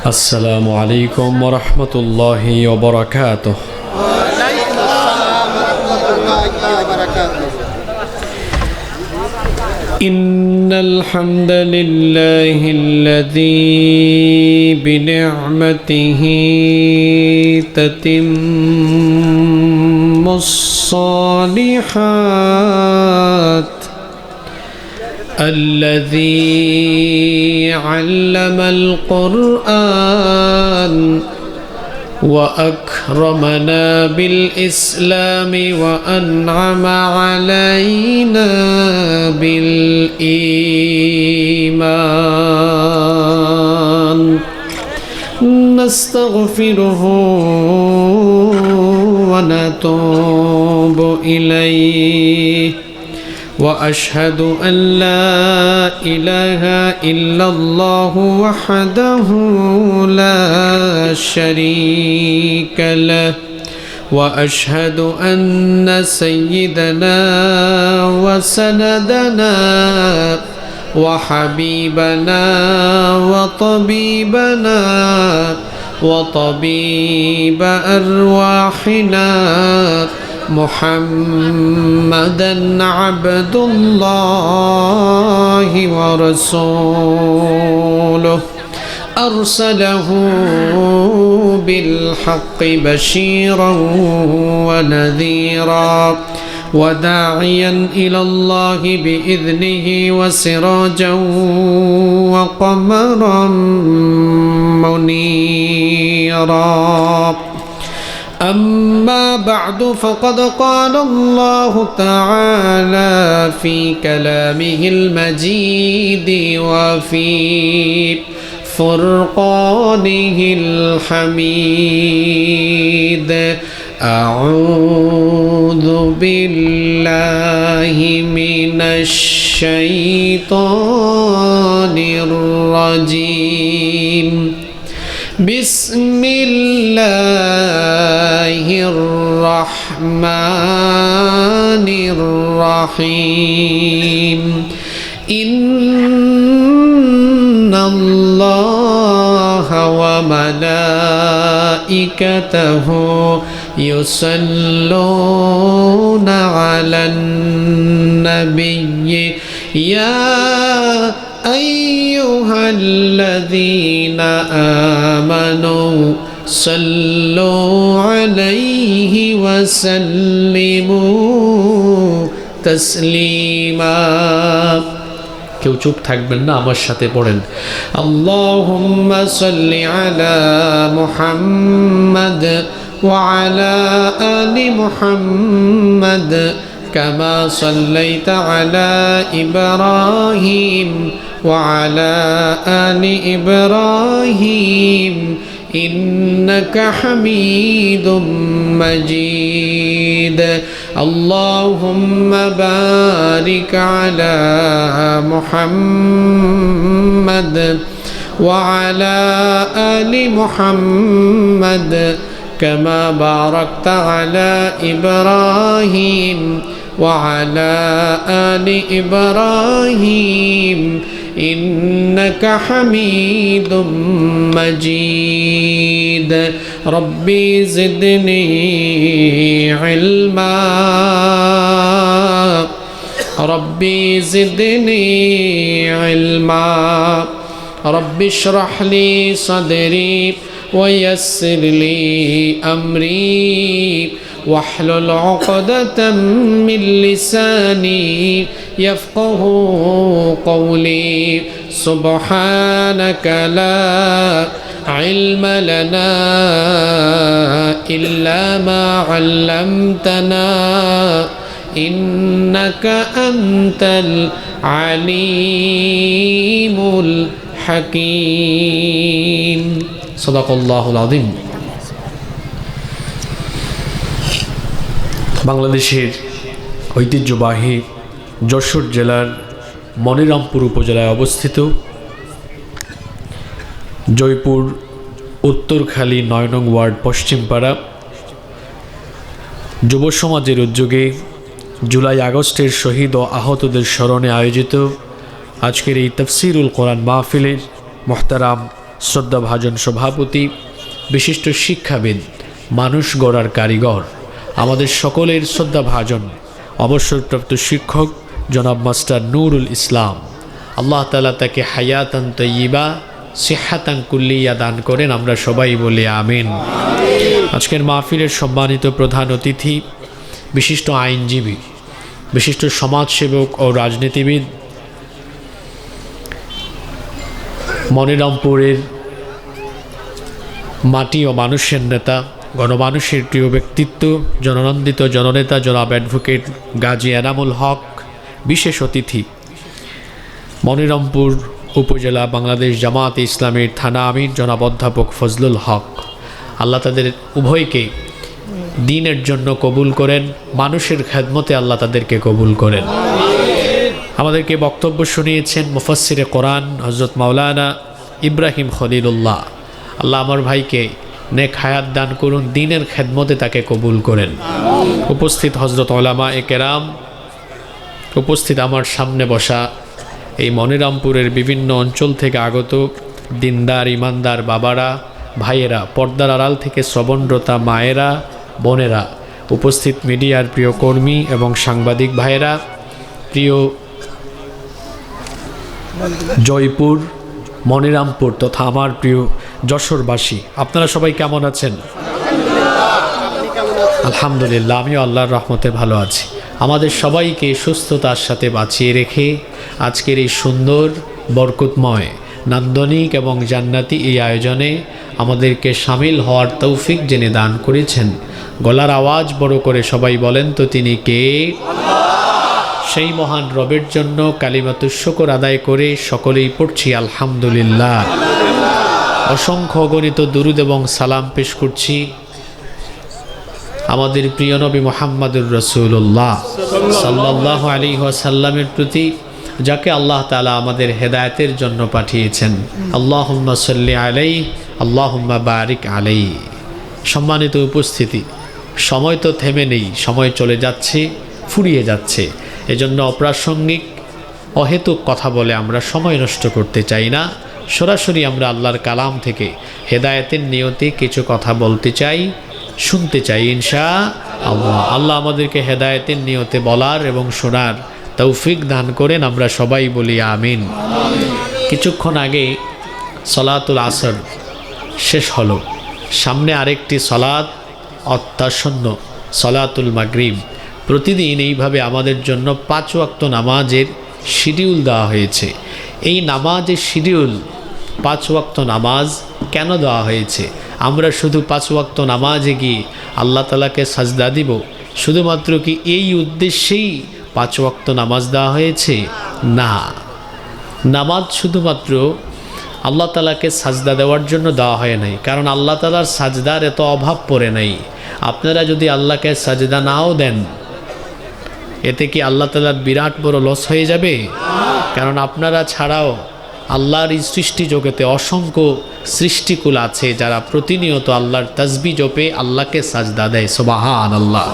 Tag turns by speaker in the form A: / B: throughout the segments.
A: السلام عليكم ورحمة الله وبركاته.
B: وعليكم السلام ورحمة الله وبركاته.
A: إن الحمد لله الذي بنعمته تتم الصالحات الذي علم القرآن وأكرمنا بالإسلام وأنعم علينا بالإيمان نستغفره ونتوب إليه وأشهد أن لا إله إلا الله وحده لا شريك له وأشهد أن سيدنا وسندنا وحبيبنا وطبيب أرواحنا محمدًا عبد الله ورسوله أرسله بالحق بشيرا ونذيرا وداعيا إلى الله بإذنه وسراجا وقمرا منيرا. أما بعد فقد قال الله تعالى في كلامه المجيد وفي فرقانه الحميد أعوذ بالله من الشيطان الرجيم بسم الله الرحمن الرحيم إن الله وملائكته يصلون على النبي يا أيها الذين آمنوا صلوا عليه وسلموا تسليما. কেউ চুপ থাকবেন না, আমার সাথে পড়েন আল্লাহুম্মা সাল্লি আলা মুহাম্মাদ ওয়া আলা আলি মুহাম্মাদ كما صليت على إبراهيم وعلى آل إبراهيم إنك حميد مجيد. اللهم بارك على محمد وعلى آل محمد كما باركت على إبراهيم وعلى آل إبراهيم إنك حميد مجيد. ربي زدني علما ربي زدني علما ربي اشرح لي صدري ويسر لي أمري واحلل عقدة من لساني يفقه قولي. سبحانك لا علم لنا إلا ما علمتنا إنك أنت العليم الحكيم. صدق الله العظيم. বাংলাদেশের ঐতিহ্যবাহী যশোর জেলার মনিরামপুর উপজেলায় অবস্থিত জয়পুর উত্তরখালী ৯ নং ওয়ার্ড পশ্চিমপাড়া যুব সমাজের উদ্যোগে জুলাই আগস্টের শহীদ ও আহতদের স্মরণে আয়োজিত আজকের এই তাফসীরুল কোরআন মাহফিলের মুহতারাম শ্রদ্ধাভাজন সভাপতি, বিশিষ্ট শিক্ষাবিদ, মানুষ গড়ার কারিগর, আমাদের সকলের শ্রদ্ধাভাজন অবসরপ্রাপ্ত শিক্ষক জনাব মাস্টার নুরুল ইসলাম, আল্লাহ তাআলা তাকে হায়াতান তয়্যিবা সিহাতান কুল্লিয়া দান করেন। আমরা সবাই বলি আমিন। আজকের মাহফিলের সম্মানিত প্রধান অতিথি, বিশিষ্ট আইনজীবী, বিশিষ্ট সমাজসেবক ও রাজনীতিবিদ, মনিরামপুরের মাটি ও মানুষের নেতা, গণমানুষের প্রিয় ব্যক্তিত্ব, জননন্দিত জননেতা জনাব অ্যাডভোকেট গাজী এনামুল হক, বিশেষ অতিথি মনিরামপুর উপজেলা বাংলাদেশ জামায়াতে ইসলামীর থানা আমির জনাব অধ্যাপক ফজলুল হক। আল্লাহ তাদের উভয়কে দ্বীনের জন্য কবুল করেন, মানুষের খেদমতে আল্লাহ তাদেরকে কবুল করেন। আমাদেরকে বক্তব্য শুনিয়েছেন মুফাসসিরে কোরআন হযরত মাওলানা ইব্রাহিম খলিলুল্লাহ। আল্লাহ আমার ভাইকে নেক হায়াত দান করুন, দ্বীনের খেদমতে তাকে কবুল করেন। উপস্থিত হযরত উলামায়ে কেরাম, উপস্থিত আমার সামনে বসা এই মনিরামপুরের বিভিন্ন অঞ্চল থেকে আগত দিনদার ইমানদার বাবারা, ভাইয়েরা, পর্দার আড়াল থেকে শ্রবণরতা মায়েরা, বোনেরা, উপস্থিত মিডিয়ার প্রিয় কর্মী এবং সাংবাদিক ভাইয়েরা, প্রিয় জয়পুর, মনিরামপুর তথা আমার প্রিয় যশোরবাসী, আপনারা সবাই কেমন আছেন? আলহামদুলিল্লাহ, আমিও আল্লাহর রহমতে ভালো আছি। আমাদের সবাইকে সুস্থতার সাথে বাঁচিয়ে রেখে আজকের এই সুন্দর, বরকতময়, নান্দনিক এবং জান্নাতি এই আয়োজনে আমাদেরকে সামিল হওয়ার তৌফিক জেনে দান করেছেন। গলার আওয়াজ বড় করে সবাই বলেন তো তিনি কে? সেই মহান রবের জন্য কালিমাতুশ শুকর আদায় করে সকলেই পড়ছি আলহামদুলিল্লাহ। অসংখ্য অগণিত দুরুদ এবং সালাম পেশ করছি আমাদের প্রিয় নবী মুহাম্মদুর রাসূলুল্লাহ সাল্লাল্লাহু আলাইহি ওয়াসাল্লামের প্রতি, যাকে আল্লাহ তাআলা আমাদের হেদায়েতের জন্য পাঠিয়েছেন। আল্লাহুম্মা সাল্লি আলাইহি, আল্লাহুম্মা বারিক আলাইহি। সম্মানিত উপস্থিতি, সময় তো থেমে নেই, সময় চলে যাচ্ছে, ফুরিয়ে যাচ্ছে। এজন্য অপ্রাসঙ্গিক অহেতুক কথা বলে আমরা সময় নষ্ট করতে চাই না। সরাসরি আমরা আল্লাহর কালাম থেকে হেদায়েতের নিয়তে কিছু কথা বলতে চাই, শুনতে চাই ইনশাআল্লাহ। আল্লাহ আমাদেরকে হেদায়েতের নিয়তে বলার এবং শোনার তৌফিক দান করেন। আমরা সবাই বলি আমিন। কিছুক্ষণ আগে সলাতুল আসর শেষ হলো, সামনে আরেকটি সলাত অত্যাসন্ন, সলাতুল মাগরিব। প্রতিদিন এইভাবে আমাদের জন্য 5 ওয়াক্ত নামাজের শিডিউল দেওয়া হয়েছে। এই নামাজের শিডিউল, 5 ওয়াক্ত নামাজ কেন দেওয়া হয়েছে? আমরা শুধু 5 ওয়াক্ত নামাজে গিয়ে আল্লাহ তাআলাকে সাজদা দিব, শুধুমাত্র কি এই উদ্দেশ্যেই 5 ওয়াক্ত নামাজ দেওয়া হয়েছে? না, নামাজ শুধুমাত্র আল্লাহ তাআলাকে সাজদা দেওয়ার জন্য দেওয়া হয় নাই, কারণ আল্লাহ তাআলার সাজদার এত অভাব পড়ে নাই। আপনারা যদি আল্লাহকে সাজদা নাও দেন, এতে কি আল্লাহ তাআলার বিরাট বড় লস হয়ে যাবে? কারণ আপনারা ছাড়াও আল্লাহর এই সৃষ্টি জগতে অসংখ্য সৃষ্টিকুল আছে যারা প্রতিনিয়ত আল্লাহর তাসবিহ জপে আল্লাহকে সাজদা দেয়। সুবহানাল্লাহ।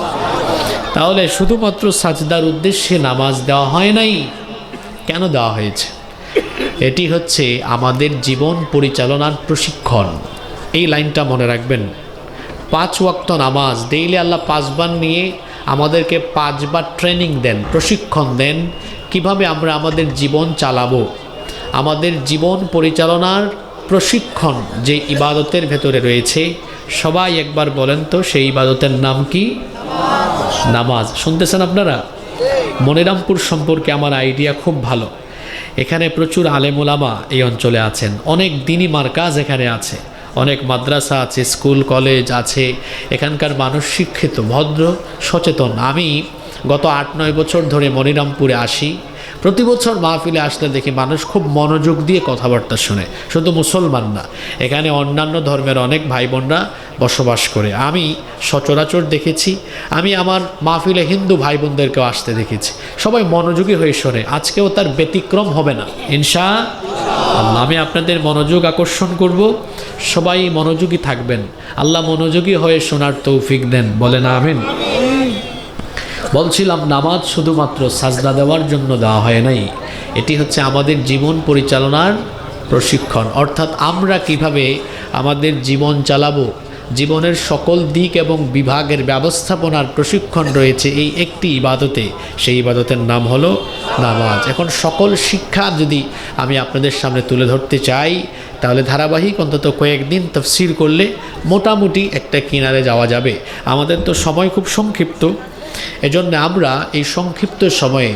A: তাহলে শুধুমাত্র সাজদার উদ্দেশ্যে নামাজ দেওয়া হয় নাই, কেন দেওয়া হয়েছে? এটি হচ্ছে আমাদের জীবন পরিচালনার প্রশিক্ষণ। এই লাইনটা মনে রাখবেন। 5 ওয়াক্ত নামাজ ডেইলি আল্লাহ 5 বার নিয়ে আমাদেরকে 5 বার ট্রেনিং দেন, প্রশিক্ষণ দেন, কিভাবে আমরা আমাদের জীবন চালাবো। আমাদের জীবন পরিচালনার প্রশিক্ষণ যে ইবাদতের ভেতরে রয়েছে, সবাই একবার বলেন তো সেই ইবাদতের নাম কি? নামাজ। শুনতেছেন আপনারা? মনিরামপুর সম্পর্কে আমার আইডিয়া খুব ভালো। এখানে প্রচুর আলেম ওলামা এই অঞ্চলে আছেন, অনেক দ্বীনি মারকাজ এখানে আছে, অনেক মাদ্রাসা আছে, স্কুল কলেজ আছে। এখানকার মানুষ শিক্ষিত, ভদ্র, সচেতন। আমি গত 8-9 বছর ধরে মনিরামপুরে আসি। প্রতি বছর মাহফিলে আসলে দেখি মানুষ খুব মনোযোগ দিয়ে কথাবার্তা শুনে। শুধু মুসলমান না, এখানে অন্যান্য ধর্মের অনেক ভাই বোনরা বসবাস করে। আমি সচরাচর দেখেছি, আমি আমার মাহফিলে হিন্দু ভাই বোনদেরকেও আসতে দেখেছি। সবাই মনোযোগী হয়ে শোনে। আজকেও তার ব্যতিক্রম হবে না ইনশাআল্লাহ। আমি আপনাদের মনোযোগ আকর্ষণ করব, সবাই মনোযোগী থাকবেন। আল্লাহ মনোযোগী হয়ে শোনার তৌফিক দেন, বলেন আমিন। বলছিলাম, নামাজ শুধুমাত্র সাজদা দেওয়ার জন্য দেওয়া হয় নাই, এটি হচ্ছে আমাদের জীবন পরিচালনার প্রশিক্ষণ, অর্থাৎ আমরা কিভাবে আমাদের জীবন চালাবো, জীবনের সকল দিক এবং বিভাগের ব্যবস্থাপনার প্রশিক্ষণ রয়েছে এই একটি ইবাদতে। সেই ইবাদতের নাম হলো নামাজ। এখন সকল শিক্ষা যদি আমি আপনাদের সামনে তুলে ধরতে চাই, তাহলে ধারাবাহিক অন্তত কয়েকদিন তাফসীর করলে মোটামুটি একটা কিনারে যাওয়া যাবে। আমাদের তো সময় খুব সংক্ষিপ্ত, এজন্য আমরা এই সংক্ষিপ্ত সময়ে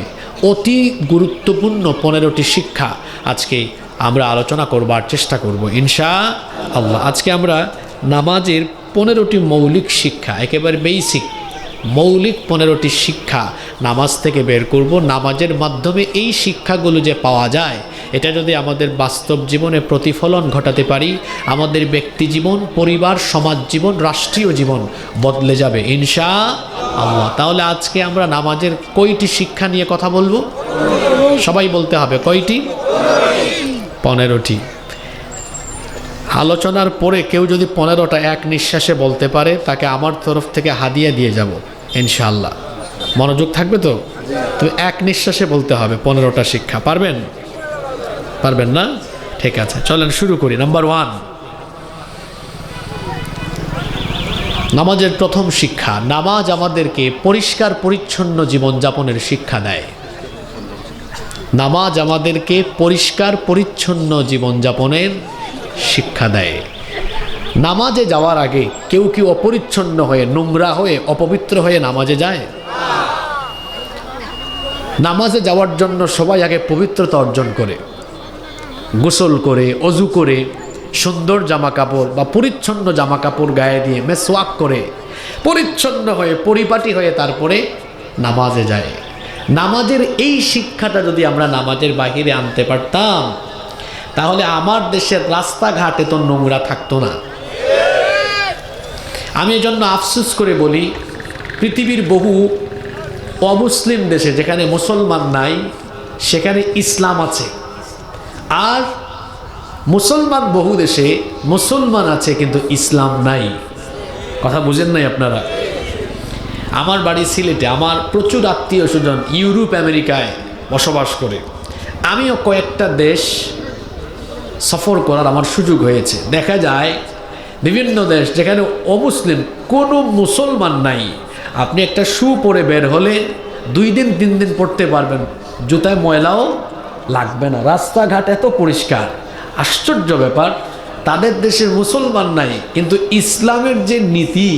A: অতি গুরুত্বপূর্ণ 15টি শিক্ষা আজকে আমরা আলোচনা করবার চেষ্টা করব ইনশাআল্লাহ। আজকে আমরা নামাজের 15টি মৌলিক শিক্ষা, একেবারে বেসিক মৌলিক 15টি শিক্ষা নামাজ থেকে বের করব। নামাজের মাধ্যমে এই শিক্ষাগুলো যে পাওয়া যায়, এটা যদি আমাদের বাস্তব জীবনে প্রতিফলন ঘটাতে পারি, আমাদের ব্যক্তি জীবন, পরিবার, সমাজ জীবন, রাষ্ট্রীয় জীবন বদলে যাবে ইনশাআল্লাহ। তাহলে আজকে আমরা নামাজের কয়টি শিক্ষা নিয়ে কথা বলবো? সবাই বলতে হবে কয়টি? 15টি। আলোচনার পরে কেউ যদি 15টা এক নিঃশ্বাসে বলতে পারে, তাকে আমার তরফ থেকে হাদিয়া দিয়ে যাব ইনশাআল্লাহ। মনোযোগ থাকবে তো? তো এক নিঃশ্বাসে বলতে হবে 15টা শিক্ষা। পারবেন? পারবেন না? ঠিক আছে, চলেন শুরু করি। নাম্বার 1, নামাজের প্রথম শিক্ষা। নামাজ আমাদেরকে পরিষ্কার পরিচ্ছন্ন জীবনযাপনের শিক্ষা দেয়। নামাজ আমাদেরকে পরিষ্কার পরিচ্ছন্ন জীবনযাপনের শিক্ষা দেয়। নামাজে যাওয়ার আগে কেউ কি অপরিচ্ছন্ন হয়ে, নোংরা হয়ে, অপবিত্র হয়ে নামাজে যায়? নামাজে যাওয়ার জন্য সবাই আগে পবিত্রতা অর্জন করে, গোসল করে, অজু করে, সুন্দর জামা কাপড় বা পরিচ্ছন্ন জামা কাপড় গায়ে দিয়ে মেসওয়াক করে পরিচ্ছন্ন হয়ে, পরিপাটি হয়ে তারপরে নামাজে যায়। নামাজের এই শিক্ষাটা যদি আমরা নামাজের বাহিরে আনতে পারতাম, তাহলে আমার দেশের রাস্তাঘাটে তো নোংরা থাকতো না। আমি এজন্য আফসোস করে বলি, পৃথিবীর বহু অমুসলিম দেশে যেখানে মুসলমান নাই, সেখানে ইসলাম আছে। আর মুসলমান বহু দেশে মুসলমান আছে কিন্তু ইসলাম নাই। কথা বুঝেন নাই আপনারা? আমার বাড়ি সিলেটে, আমার প্রচুর আত্মীয় স্বজন ইউরোপ আমেরিকায় বসবাস করে। আমিও কয়েকটা দেশ সফর করার আমার সুযোগ হয়েছে। দেখা যায় বিভিন্ন দেশ যেখানে অমুসলিম, কোনো মুসলমান নাই, আপনি একটা শু পরে বের হলে 2 দিন 3 দিন পড়তে পারবেন, জুতায় ময়লাও লাগবে না। রাস্তাঘাট এত পরিষ্কার। আশ্চর্য ব্যাপার, তাদের দেশের মুসলমান নাই কিন্তু ইসলামের যে নীতি,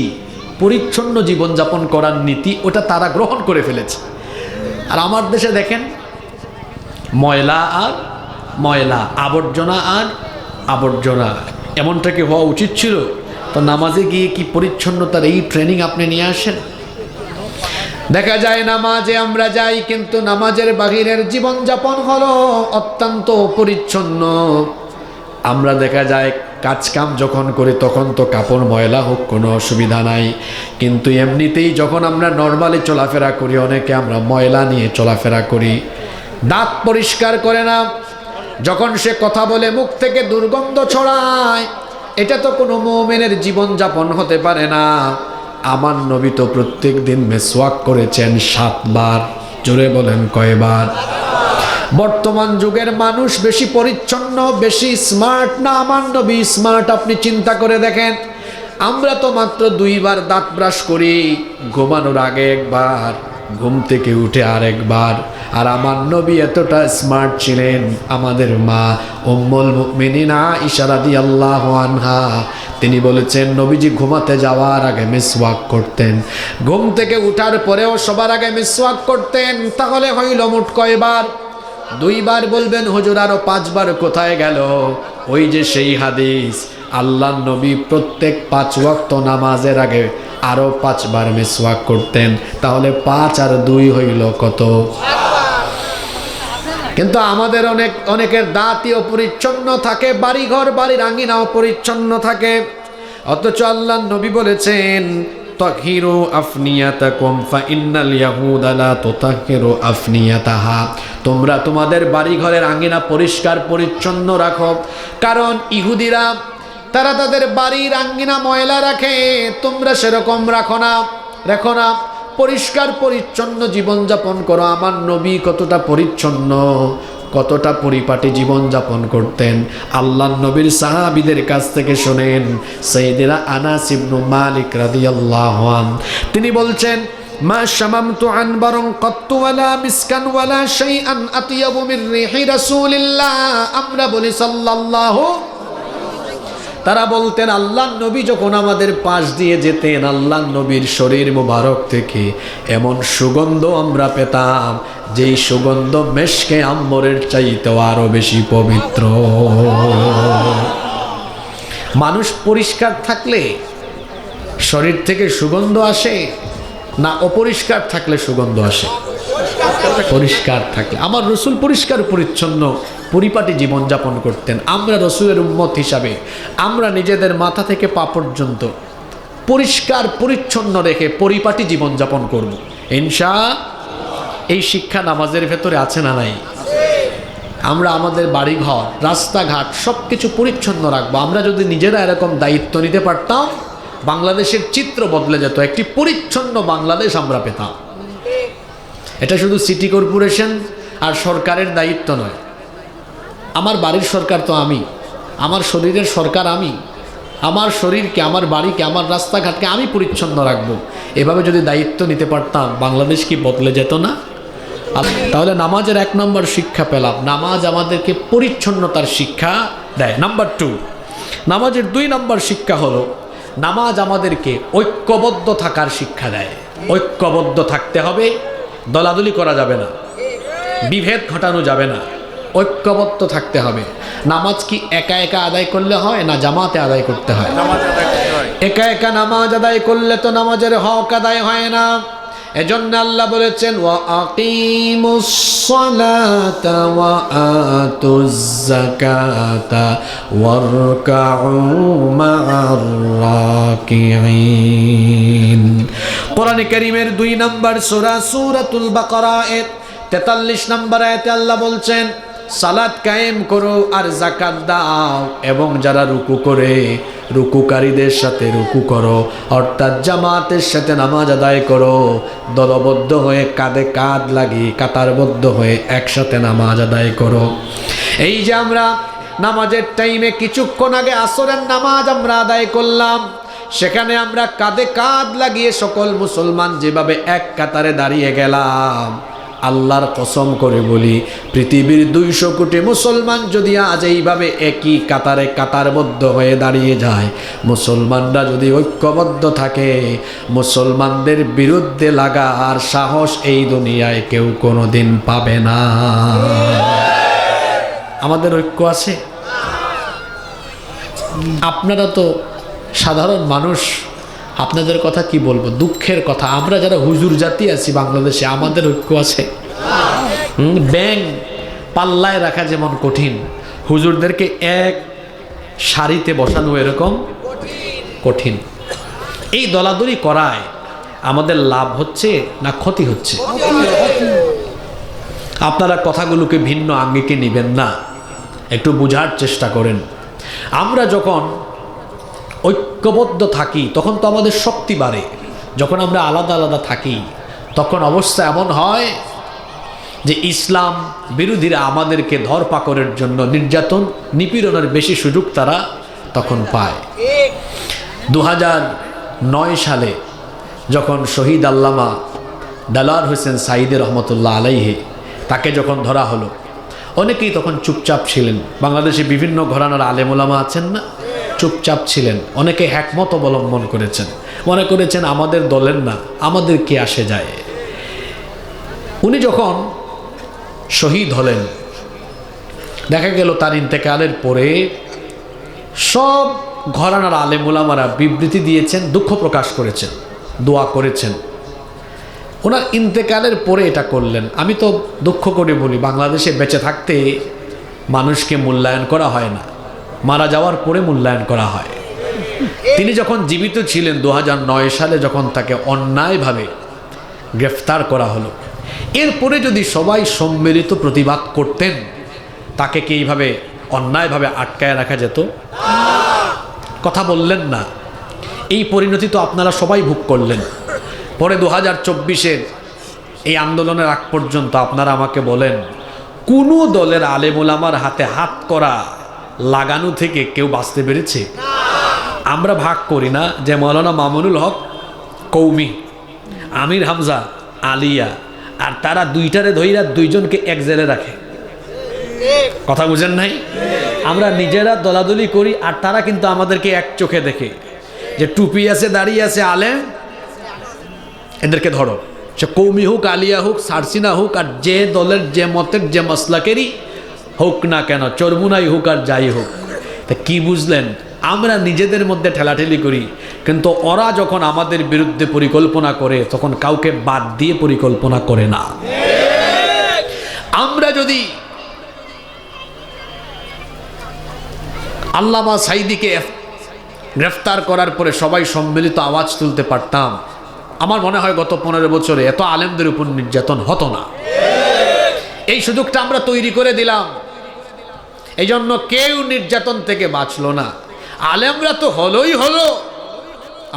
A: পরিচ্ছন্ন জীবনযাপন করার নীতি, ওটা তারা গ্রহণ করে ফেলেছে। আর আমার দেশে দেখেন, ময়লা আর ময়লা, আবর্জনা আর আবর্জনা। এমনটা কি হওয়া উচিত ছিল? তো নামাজে গিয়ে কি পরিচ্ছন্নতার এই ট্রেনিং আপনি নিয়ে আসেন? দেখা যায় নামাজে আমরা যাই, কিন্তু নামাজের বাহিরের জীবনযাপন হলো অত্যন্ত পরিচ্ছন্ন। আমরা দেখা যায় কাজকাম যখন করি তখন তো কাপড় ময়লা হোক কোনো অসুবিধা নাই, কিন্তু এমনিতেই যখন আমরা নর্মালি চলাফেরা করি, অনেকে আমরা ময়লা নিয়ে চলাফেরা করি। দাঁত পরিষ্কার করে না, যখন সে কথা বলে মুখ থেকে দুর্গন্ধ ছড়ায়। এটা তো কোনো মুমিনের জীবনযাপন হতে পারে না। আমার নবী তো প্রত্যেক দিন মেসওয়াক করেছেন 7 বার। জোরে বলেন কয়বার? বর্তমান যুগের মানুষ বেশি পরিচ্ছন্ন, বেশি স্মার্ট না? আমার নবী স্মার্ট। আপনি চিন্তা করে দেখেন, আমরা তো মাত্র 2 বার দাঁত ব্রাশ করি, ঘুমানোর আগে একবার, ঘুম থেকে উঠে আরেকবার। আর আমার নবী এতটা স্মার্ট ছিলেন, আমাদের মা উম্মুল মুমিনিন আয়েশা রাদিয়াল্লাহু আনহা, তিনি বলেছেন নবীজি ঘুমাতে যাওয়ার আগে মিসওয়াক করতেন, ঘুম থেকে উঠার পরেও সবার আগে মিসওয়াক করতেন। তাহলে হইল মোট কয়বার? 2 বার। বলবেন হুজুর আরো 5 বার কোথায় গেল? ওই যে সেই হাদিস, আল্লাহর নবী প্রত্যেক 5 ওয়াক্ত নামাজের আগে আরো 5 বার মিসওয়াক করতেন। তাহলে 5 আর 2 হইল কত? কিন্তু আমাদের অনেকের দাঁতই অপরিচ্ছন্ন থাকে, বাড়িঘর, বাড়ির আঙ্গিনাও পরিচ্ছন্ন থাকে। অথচ আল্লাহর নবী বলেছেন, তাহিরু আফনিয়াতাকুম ফাইন্নাল ইয়াহুদা লা তুতাহিরু আফনিয়াতাহা, তোমরা তোমাদের বাড়িঘরের আঙ্গিনা পরিষ্কার পরিচ্ছন্ন রাখো, কারণ ইহুদিরা তারা তাদের বাড়ির আঙ্গিনা ময়লা রাখে, তোমরা সেরকম রাখো না। পরিষ্কার পরিচ্ছন্ন জীবনযাপন করো। আমার নবী কতটা পরিচ্ছন্ন, কতটা পরিপাটি জীবন যাপন করতেন আল্লাহর নবীর সাহাবীদের কাছ থেকে শুনেন। সাইয়েদনা আনাস ইবনে মালিক রাদিয়াল্লাহু আনহু তিনি বলছেন, মা শামামতু আনবারুন কাত্তু ওয়ালা মিসকান ওয়ালা শাইআন আতিয়াবু মির রিহি রাসূলিল্লাহ। আমরা বলি সাল্লাল্লাহু। তারা বলতেন আল্লাহর নবী যখন আমাদের পাশ দিয়ে যেতেন আল্লাহর নবীর শরীর মোবারক থেকে এমন সুগন্ধ আমরা পেতাম যেই সুগন্ধ মেশকে আম্বরের চাইতেও আরো বেশি পবিত্র। মানুষ পরিষ্কার থাকলে শরীর থেকে সুগন্ধ আসে না অপরিষ্কার থাকলে সুগন্ধ আসে? পরিষ্কার থাকলে। আমার রসুল পরিষ্কার পরিচ্ছন্ন পরিপাটি জীবনযাপন করতেন। আমরা রসুলের উম্মত হিসাবে আমরা নিজেদের মাথা থেকে পা পর্যন্ত পরিষ্কার পরিচ্ছন্ন রেখে পরিপাটি জীবনযাপন করব ইনশাআল্লাহ। এই শিক্ষা নামাজের ভেতরে আছে না নাই? আমরা আমাদের বাড়িঘর রাস্তাঘাট সব কিছু পরিচ্ছন্ন রাখবো। আমরা যদি নিজেরা এরকম দায়িত্ব নিতে পারতাম বাংলাদেশের চিত্র বদলে যেত, একটি পরিচ্ছন্ন বাংলাদেশ আমরা পেতাম। এটা শুধু সিটি কর্পোরেশন আর সরকারের দায়িত্ব নয়। আমার বাড়ির সরকার তো আমি, আমার শরীরের সরকার আমি। আমার শরীরকে, আমার বাড়িকে, আমার রাস্তাঘাটকে আমি পরিচ্ছন্ন রাখবো। এভাবে যদি দায়িত্ব নিতে পারতাম বাংলাদেশ কি বদলে যেত না? তাহলে নামাজের 1 নম্বর শিক্ষা পেলাম, নামাজ আমাদেরকে পরিচ্ছন্নতার শিক্ষা দেয়। নাম্বার 2, নামাজের 2 নম্বর শিক্ষা হলো নামাজ আমাদেরকে ঐক্যবদ্ধ থাকার শিক্ষা দেয়। ঐক্যবদ্ধ থাকতে হবে, দলাদলি করা যাবে না, বিভেদ ঘটানো যাবে না, ঐক্যবদ্ধ থাকতে হবে। নামাজ কি একা একা আদায় করলে হয় না জামাতে আদায় করতে হয়? একা একা নামাজ আদায় করলে তো নামাজের হক আদায় হয় না। এজন্য আল্লাহ বলেছেন ওয়া আকিমুস সালাতা ওয়া আতুজ যাকাতা ওয়ারকাউ মা'আর রাকিঈন। কোরআনে কারীমের 2 নম্বর সূরা সূরাতুল বাকারা 43 নম্বর আয়াতে আল্লাহ বলছেন সালাত কায়েম করো আর যাকাত দাও, এবং যারা রুকু করে রুকুকারীদের সাথে রুকু করো, অর্থাৎ জামাতের সাথে নামাজ আদায় করো, দলবদ্ধ হয়ে কাঁধে কাঁধ লাগিয়ে কাতারবদ্ধ হয়ে একসাথে নামাজ আদায় করো। এই যে আমরা নামাজের টাইমে কিছুক্ষণ আগে আসরের নামাজ আমরা আদায় করলাম, সেখানে আমরা কাঁধে কাঁধ লাগিয়ে সকল মুসলমান যেভাবে এক কাতারে দাঁড়িয়ে গেলাম, আল্লাহর কসম করে বলি পৃথিবীর 200 কোটি মুসলমান যদি আজ এইভাবে একই কাতারে কাতারবদ্ধ হয়ে দাঁড়িয়ে যায়, মুসলমানরা যদি ঐক্যবদ্ধ থাকে, মুসলমানদের বিরুদ্ধে লাগার সাহস এই দুনিয়ায় কেউ কোনোদিন পাবে না। আমাদের ঐক্য আছে? আপনারা তো সাধারণ মানুষ, আপনাদের কথা কি বলবো, দুঃখের কথা। আমরা যারা হুজুর জাতি আছি বাংলাদেশে, আমাদের ঐক্য আছে? ব্যাং পাল্লায় রাখা যেমন কঠিন, হুজুরদেরকে এক সারিতে বসানো এরকম কঠিন। এই দলাদলি করায় আমাদের লাভ হচ্ছে না ক্ষতি হচ্ছে? আপনারা কথাগুলোকে ভিন্ন আঙ্গিকে নেবেন না, একটু বোঝার চেষ্টা করেন। আমরা যখন ঐক্যবদ্ধ থাকি তখন তো আমাদের শক্তি বাড়ে। যখন আমরা আলাদা আলাদা থাকি তখন অবস্থা এমন হয় যে ইসলাম বিরোধীরা আমাদেরকে ধরপাকড়ের জন্য নির্যাতন নিপীড়নের বেশি সুযোগ তারা তখন পায়। 2009 সালে যখন শহীদ আল্লামা দেলোয়ার হোসেন সাঈদী রহমতুল্লাহ আলাইহি তাকে যখন ধরা হলো, অনেকেই তখন চুপচাপ ছিলেন। বাংলাদেশে বিভিন্ন ঘরানার আলেম ওলামা আছেন না, চুপচাপ ছিলেন। অনেকে হ্যাকমত অবলম্বন করেছেন, মনে করেছেন আমাদের দলের না, আমাদের কি আসে যায়। উনি যখন শহীদ হলেন, দেখা গেল তার ইন্তেকালের পরে সব ঘরানার আলেম ওলামারা বিবৃতি দিয়েছেন, দুঃখ প্রকাশ করেছেন, দোয়া করেছেন। ওনার ইন্তেকালের পরে এটা করলেন। আমি তো দুঃখ করে বলি, বাংলাদেশে বেঁচে থাকতে মানুষকে মূল্যায়ন করা হয় না, মারা যাওয়ার পরে মূল্যায়ন করা হয়। তিনি যখন জীবিত ছিলেন 2009 সালে যখন তাকে অন্যায়ভাবে গ্রেফতার করা হলো, এরপরে যদি সবাই সম্মিলিত প্রতিবাদ করতেন, তাকে কি এইভাবে অন্যায়ভাবে আটকায় রাখা যেত? কথা বললেন না। এই পরিণতি তো আপনারা সবাই ভোগ করলেন। পরে 2024-এর এই আন্দোলনের আগ পর্যন্ত আপনারা আমাকে বলেন
C: কোনো দলের আলেম ওলামার হাতে হাত করা লাগানো থেকে কেউ বাঁচতে পেরেছে? আমরা ভাগ করি না যে মৌলানা মামুনুল হক কৌমি, আমির হামজা আলিয়া, আর তারা দুইটারে ধইরা দুইজনকে এক জেলে রাখে। কথা বুঝেন নাই? আমরা নিজেরা দলাদলি করি আর তারা কিন্তু আমাদেরকে এক চোখে দেখে যে টুপি আছে, দাঁড়িয়ে আছে, আলেম, এদেরকে ধরো। সে কৌমি হোক, আলিয়া হোক, সারসিনা হোক, আর যে দলের যে মতের যে মাসলাকেরই হোক না কেন, চরমুনাই হোক আর যাই হোক। তা কি বুঝলেন? আমরা নিজেদের মধ্যে ঠেলাঠেলি করি, কিন্তু ওরা যখন আমাদের বিরুদ্ধে পরিকল্পনা করে তখন কাউকে বাদ দিয়ে পরিকল্পনা করে না। আমরা যদি আল্লামা সাঈদীকে গ্রেফতার করার পরে সবাই সম্মিলিত আওয়াজ তুলতে পারতাম, আমার মনে হয় গত 15 বছরে এত আলেমদের উপর নির্যাতন হতো না। এই সুযোগটা আমরা তৈরি করে দিলাম, এই জন্য কেউ নির্যাতন থেকে বাঁচলো না। আলেমরা তো হলোই হলো,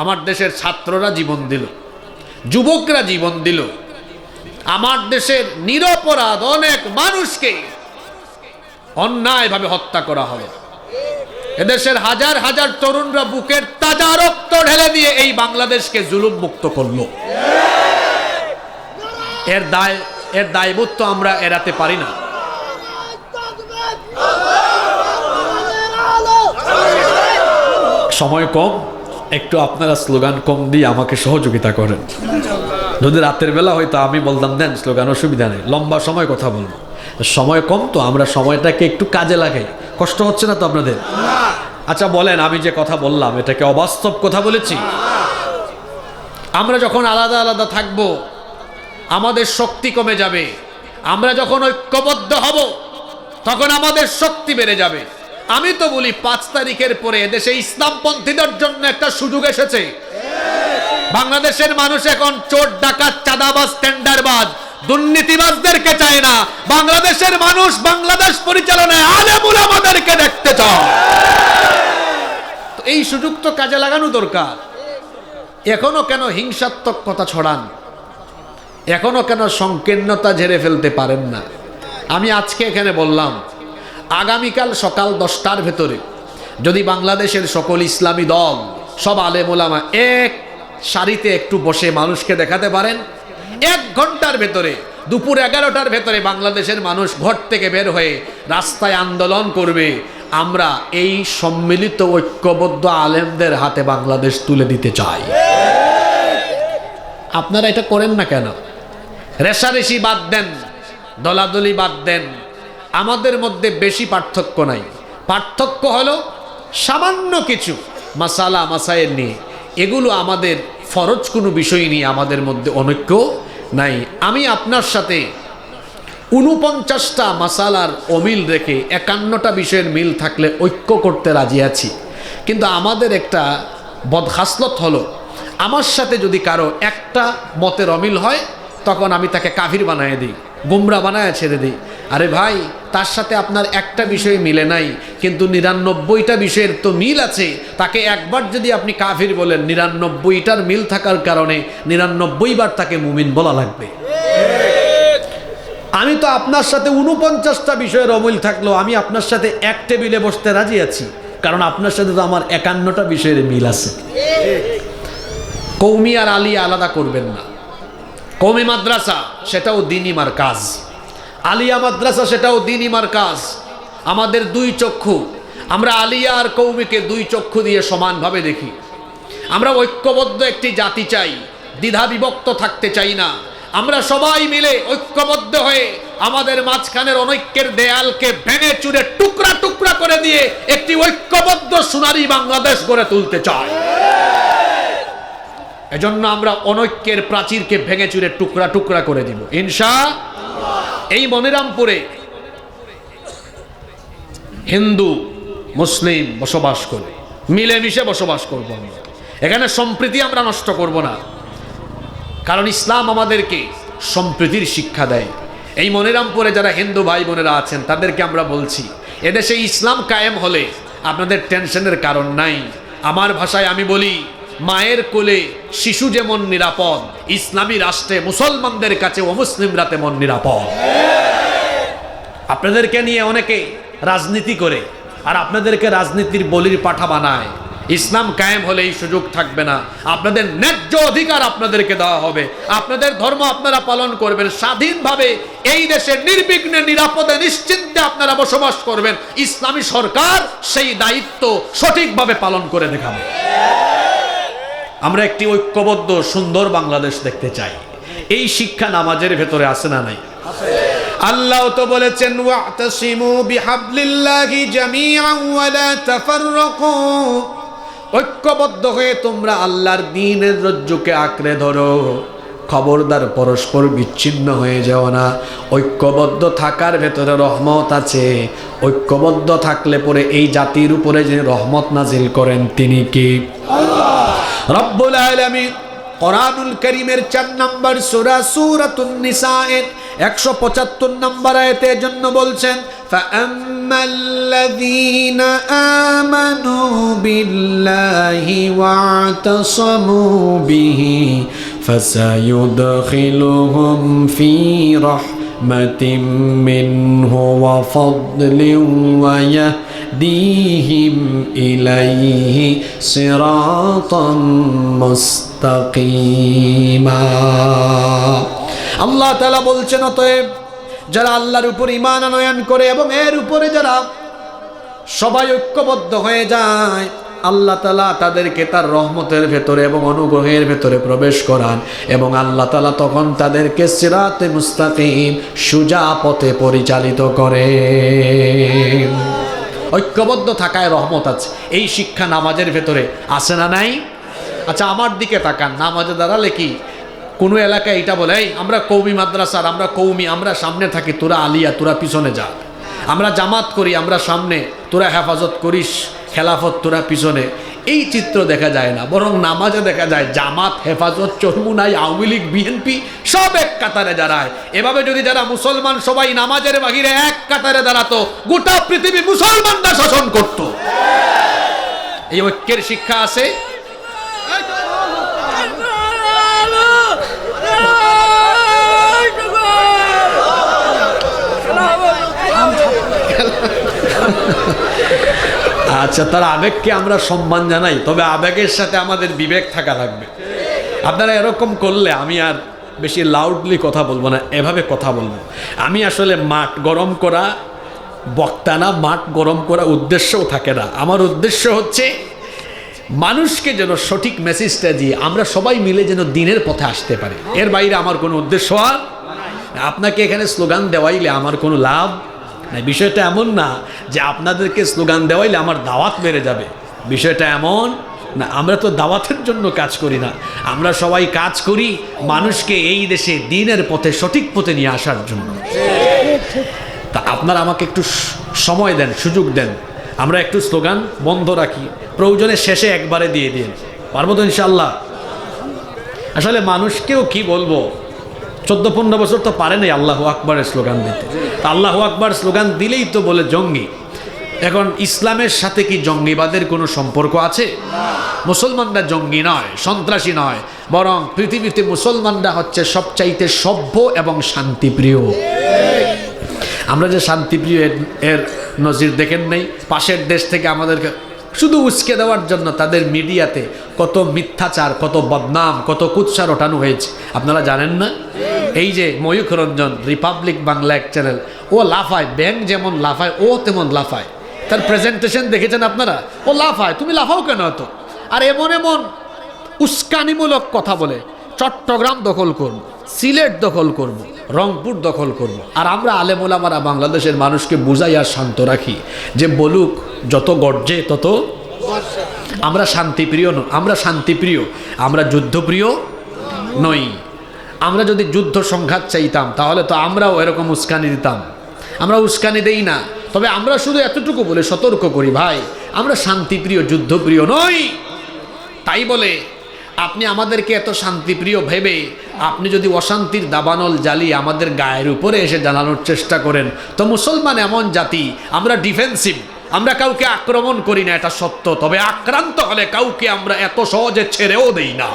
C: আমার দেশের ছাত্ররা জীবন দিল, যুবকরা জীবন দিল, আমার দেশের নিরপরাধ অনেক মানুষকে অন্যায়ভাবে হত্যা করা হলো। এদেশের হাজার হাজার তরুণরা বুকের তাজা রক্ত ঢেলে দিয়ে এই বাংলাদেশকে জুলুম মুক্ত করলো। এর দায়বদ্ধ আমরা এড়াতে পারি না। সময় কম, একটু আপনারা স্লোগান কম দিয়ে আমাকে সহযোগিতা করেন। যদি রাতের বেলা হয়তো আমি বলতাম দেন স্লোগান, অসুবিধা নেই, লম্বা সময় কথা বলবো। সময় কম তো আমরা সময়টাকে একটু কাজে লাগাই। কষ্ট হচ্ছে না তো আপনাদের? আচ্ছা বলেন, আমি যে কথা বললাম এটাকে অবাস্তব কথা বলেছি? আমরা যখন আলাদা আলাদা থাকব আমাদের শক্তি কমে যাবে, আমরা যখন ঐক্যবদ্ধ হব তখন আমাদের শক্তি বেড়ে যাবে। আমি তো বলি 5 তারিখের পরে এদেশে ইসলামপন্থীদের জন্য একটা সুযোগ এসেছে। বাংলাদেশের মানুষ এখন চোর, ডাকাত, চাঁদাবাজ, টেন্ডারবাজ, দুর্নীতিবাজদেরকে চায় না। বাংলাদেশের মানুষ বাংলাদেশ পরিচালনায় আলেম উলামাদেরকে দেখতে চায়। তো এই সুযোগ তো কাজে লাগানো দরকার। এখনো কেন হিংসাত্মক কথা ছড়ান? এখনো কেন সংকীর্ণতা ঝেড়ে ফেলতে পারেন না? আমি আজকে এখানে বললাম, আগামীকাল সকাল 10টার ভেতরে যদি বাংলাদেশের সকল ইসলামী দল, সব আলেম ওলামা এক সারিতে একটু বসে মানুষকে দেখাতে পারেন, 1 ঘন্টার ভেতরে, দুপুর 11টার ভেতরে বাংলাদেশের মানুষ ঘর থেকে বের হয়ে রাস্তায় আন্দোলন করবে, আমরা এই সম্মিলিত ঐক্যবদ্ধ আলেমদের হাতে বাংলাদেশ তুলে দিতে চাই। আপনারা এটা করেন না কেন? রেশারেশি বাদ দেন, দলাদলি বাদ দেন। আমাদের মধ্যে বেশি পার্থক্য নাই, পার্থক্য হলো সামান্য কিছু মাসালা মাসায়েল নিয়ে। এগুলো আমাদের ফরজ কোনো বিষয় নিয়ে আমাদের মধ্যে অনৈক্য নাই। আমি আপনার সাথে 49টা মাসালার অমিল রেখে 51টা বিষয়ের মিল থাকলে ঐক্য করতে রাজি আছি। কিন্তু আমাদের একটা বদখাসলত হলো, আমার সাথে যদি কারো একটা মতের অমিল হয় তখন আমি তাকে কাফির বানায় দিই, গুমরা বানায় ছেড়ে দিই। আরে ভাই, তার সাথে আপনার একটা বিষয় মিলে নাই, কিন্তু 99টা বিষয়ের তো মিল আছে। তাকে একবার যদি আপনি কাফির বলেন, 99টার মিল থাকার কারণে 99 বার তাকে মুমিন বলা লাগবে। আমি তো আপনার সাথে 49টা বিষয়ের অমিল থাকলেও আমি আপনার সাথে এক টেবিলে বসতে রাজি আছি, কারণ আপনার সাথে তো আমার 51টা বিষয়ের মিল আছে। কৌমি আর আলিয়া আলাদা করবেন না। কৌমি মাদ্রাসা সেটাও দ্বীনি মারকাজ, আলিয়া মাদ্রাসা সেটাও দ্বীনি মারকাজ। আমাদের 2 চক্ষু, আমরা আলিয়া আর কৌমিকে 2 চক্ষু দিয়ে সমানভাবে দেখি। আমরা ঐক্যবদ্ধ একটি জাতি চাই, দ্বিধা বিভক্ত থাকতে চাই না। আমরা সবাই মিলে ঐক্যবদ্ধ হয়ে আমাদের মাঝখানের অনৈক্যের দেয়ালকে ভেঙে চুরে টুকরা টুকরা করে দিয়ে একটি ঐক্যবদ্ধ সোনালী বাংলাদেশ গড়ে তুলতে চাই। এজন্য আমরা অনৈক্যের প্রাচীরকে ভেঙে চুরে টুকরা টুকরা করে দিব ইনশাআল্লাহ। এই মনিরামপুরে হিন্দু মুসলিম বসবাস করে, মিলেমিশে বসবাস করব আমরা। এখানে সম্প্রীতি আমরা নষ্ট করব না, কারণ ইসলাম আমাদেরকে সম্প্রীতির শিক্ষা দেয়। এই মনিরামপুরে যারা হিন্দু ভাই বোনেরা আছেন তাদেরকে আমরা বলছি, এদেশে ইসলাম কায়েম হলে আপনাদের টেনশনের কারণ নাই। আমার ভাষায় আমি বলি, মায়ের কোলে শিশু যেমন নিরাপদ, ইসলামী রাষ্ট্রে মুসলমানদের কাছে অমুসলিমরা তেমন নিরাপদ। আপনাদেরকে নিয়ে অনেকে রাজনীতি করে, আর আপনাদেরকে রাজনীতির বলির পাঠা বানায়। ইসলাম কায়েম হলে এই সুযোগ থাকবে না। আপনাদের ন্যায্য অধিকার আপনাদেরকে দেওয়া হবে, আপনাদের ধর্ম আপনারা পালন করবেন স্বাধীনভাবে, এই দেশে নির্বিঘ্নে নিরাপদে নিশ্চিন্তে আপনারা বসবাস করবেন। ইসলামী সরকার সেই দায়িত্ব সঠিকভাবে পালন করে দেখাবে। আমরা একটি ঐক্যবদ্ধ সুন্দর বাংলাদেশ দেখতে চাই। এই শিক্ষা নামাজের ভেতরে আছে না নাই? আল্লাহ তো বলেছেন ওয়াতাসিমু বিহাবলিল্লাহি জামিআন ওয়া লা তাফাররাকু, ঐক্যবদ্ধ হয়ে তোমরা আল্লাহর দ্বীনের রজ্জুকে আঁকড়ে ধরো, খবরদার পরস্পর বিচ্ছিন্ন হয়ে যাও না। ঐক্যবদ্ধ থাকার ভেতরে রহমত আছে। ঐক্যবদ্ধ থাকলে পরে এই জাতির উপরে যে রহমত নাজিল করেন তিনি কি? আল্লাহ রব্বুল আলামিন কোরআনুল কারীমের 4 নম্বর সূরা সূরাতুন নিসায়ের 175 নম্বর আয়াতে জন্য বলছেন ফাআম্মাল্লাযীনা আমানু বিল্লাহি ওয়া'তাসামু বিহি ফাসায়ুদখিলুহুম ফি রাহমাতিম মিনহু ওয়া ফাদলিন ওয়া ইয়াহদিহিম ইলাইহি সিরাতাম মুস্তাকিমা। আল্লাহ তাআলা বলছেন, অতএব যারা আল্লাহর উপর ঈমান আনয়ন করে এবং এর উপরে যারা সবাই ঐক্যবদ্ধ হয়ে যায়, আল্লাহ তাআলা তাদেরকে তার রহমতের ভেতরে এবং অনুগ্রহের ভেতরে প্রবেশ করান, এবং আল্লাহ তাআলা তখন তাদেরকে সিরাতে মুস্তাকিম সোজা পথে পরিচালিত করেন। ঐক্যবদ্ধ থাকায় রহমত আছে। এই শিক্ষা নামাজের ভেতরে আছে না নাই? আচ্ছা, আমার দিকে তাকান। নামাজে দাঁড়ালে কি কোনো এলাকায় এটা বলে, এই আমরা কৌমি মাদ্রাসার, আমরা কৌমি, আমরা সামনে থাকি, তোরা আলিয়া, তোরা পিছনে যা। আমরা জামাত করি, আমরা সামনে, তোরা হেফাজত করিস, খেলাফত তোরা পিছনে। এই চিত্র দেখা যায় না, বরং নামাজে দেখা যায় জামাত, হেফাজত, চরমুনাই, আওয়ামী লীগ, বিএনপি সব এক কাতারে দাঁড়ায়। এভাবে যদি যারা মুসলমান সবাই নামাজের বাহিরে এক কাতারে দাঁড়াতো, গোটা পৃথিবী মুসলমানরা শাসন করত। এই ঐক্যের শিক্ষা আছে। আচ্ছা, তার আবেগকে আমরা সম্মান জানাই, তবে আবেগের সাথে আমাদের বিবেক থাকা লাগবে। আপনারা এরকম করলে আমি আর বেশি লাউডলি কথা বলবো না, এভাবে কথা বলবো। আমি আসলে মাঠ গরম করা বক্তা না, মাঠ গরম করা উদ্দেশ্যও থাকে না। আমার উদ্দেশ্য হচ্ছে মানুষকে যেন সঠিক মেসেজটা দিয়ে আমরা সবাই মিলে যেন দিনের পথে আসতে পারি। এর বাইরে আমার কোনো উদ্দেশ্য আর আপনাকে এখানে স্লোগান দেওয়াইলে আমার কোনো লাভ না। বিষয়টা এমন না যে আপনাদেরকে স্লোগান দেওয়াইলে আমার দাওয়াত বেড়ে যাবে, বিষয়টা এমন না। আমরা তো দাওয়াতের জন্য কাজ করি না, আমরা সবাই কাজ করি মানুষকে এই দেশে দ্বীনের পথে, সঠিক পথে নিয়ে আসার জন্য। তা আপনারা আমাকে একটু সময় দেন, সুযোগ দেন, আমরা একটু স্লোগান বন্ধ রাখি, প্রয়োজনে শেষে একবারে দিয়ে দিন, পারবো তো ইনশাআল্লাহ? আসলে মানুষকেও কি বলবো, 14-15 বছর তো পারে নাই আল্লাহু আকবরের স্লোগান দিতে। আল্লাহু আকবর স্লোগান দিলেই তো বলে জঙ্গি। এখন ইসলামের সাথে কি জঙ্গিবাদের কোনো সম্পর্ক আছে? মুসলমানরা জঙ্গি নয়, সন্ত্রাসী নয়, বরং পৃথিবীতে মুসলমানরা হচ্ছে সবচাইতে সভ্য এবং শান্তিপ্রিয়। আমরা যে শান্তিপ্রিয় এর নজির দেখেন নাই? পাশের দেশ থেকে আমাদেরকে শুধু উস্কে দেওয়ার জন্য তাদের মিডিয়াতে কত মিথ্যাচার, কত বদনাম, কত কুৎসা রটানো হয়েছে, আপনারা জানেন না? এই যে ময়ূখ রঞ্জন, রিপাবলিক বাংলা এক চ্যানেল, ও লাফায়, ব্যাংক যেমন লাফায় ও তেমন লাফায়। তার প্রেজেন্টেশন দেখেছেন আপনারা? ও লাফায়, তুমি লাফাও কেন এত? আর এমন এমন উস্কানিমূলক কথা বলে, চট্টগ্রাম দখল করব, সিলেট দখল করব, রংপুর দখল করব। আর আমরা আলেম ওলামারা বাংলাদেশের মানুষকে বুঝাই আর শান্ত রাখি যে বলুক, যত গর্জে তত। আমরা শান্তিপ্রিয় নই, আমরা শান্তিপ্রিয়, আমরা যুদ্ধপ্রিয় নই। আমরা যদি যুদ্ধ সংঘাত চাইতাম তাহলে তো আমরাও এরকম উস্কানি দিতাম। আমরা উস্কানি দেই না, তবে আমরা শুধু এতটুকু বলে সতর্ক করি, ভাই আমরা শান্তিপ্রিয়, যুদ্ধপ্রিয় নই। তাই বলে আপনি আমাদেরকে এত শান্তিপ্রিয় ভেবে আপনি যদি অশান্তির দাবানল জ্বালিয়ে আমাদের গায়ের উপরে এসে জানানোর চেষ্টা করেন, তো মুসলমান এমন জাতি, আমরা ডিফেন্সিভ, আমরা কাউকে আক্রমণ করি না, এটা সত্য। তবে আক্রান্ত হলে কাউকে আমরা এত সহজে ছেড়েও দেই না।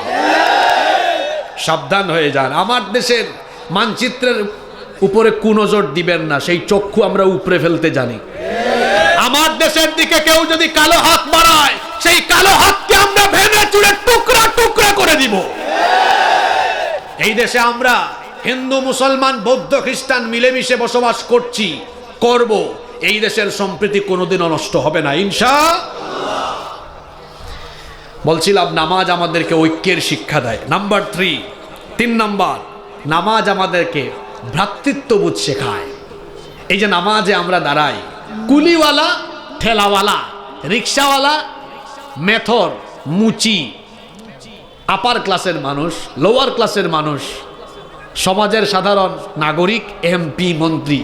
C: সাবধান হয়ে যান। আমার দেশের মানচিত্রের উপরে কুনজর দিবেন না, সেই চক্ষু আমরা উপরে ফেলতে জানি। আমার দেশের দিকে কেউ যদি কালো হাত বাড়ায়, সেই কালো হাতকে আমরা ভেঙে চুরে টুকরা টুকরা করে দিব। এই দেশে আমরা হিন্দু, মুসলমান, বৌদ্ধ, খ্রিস্টান মিলেমিশে বসবাস করছি, করব। এই দেশের সম্প্রীতি কোনোদিনও নষ্ট হবে না ইনশাআল্লাহ। বলছিলাম নামাজ আমাদেরকে ঐক্যের শিক্ষা দেয়। নাম্বার 3 নাম্বার, নামাজ আমাদেরকে ভ্রাতৃত্ববোধ শেখায়। এই যে নামাজে আমরা দাঁড়াই, কুলিওয়ালা, ঠেলাওয়ালা, রিক্সাওয়ালা, মেথর, মুচি, আপার ক্লাসের মানুষ, লোয়ার ক্লাসের মানুষ, সমাজের সাধারণ নাগরিক, এমপি, মন্ত্রী,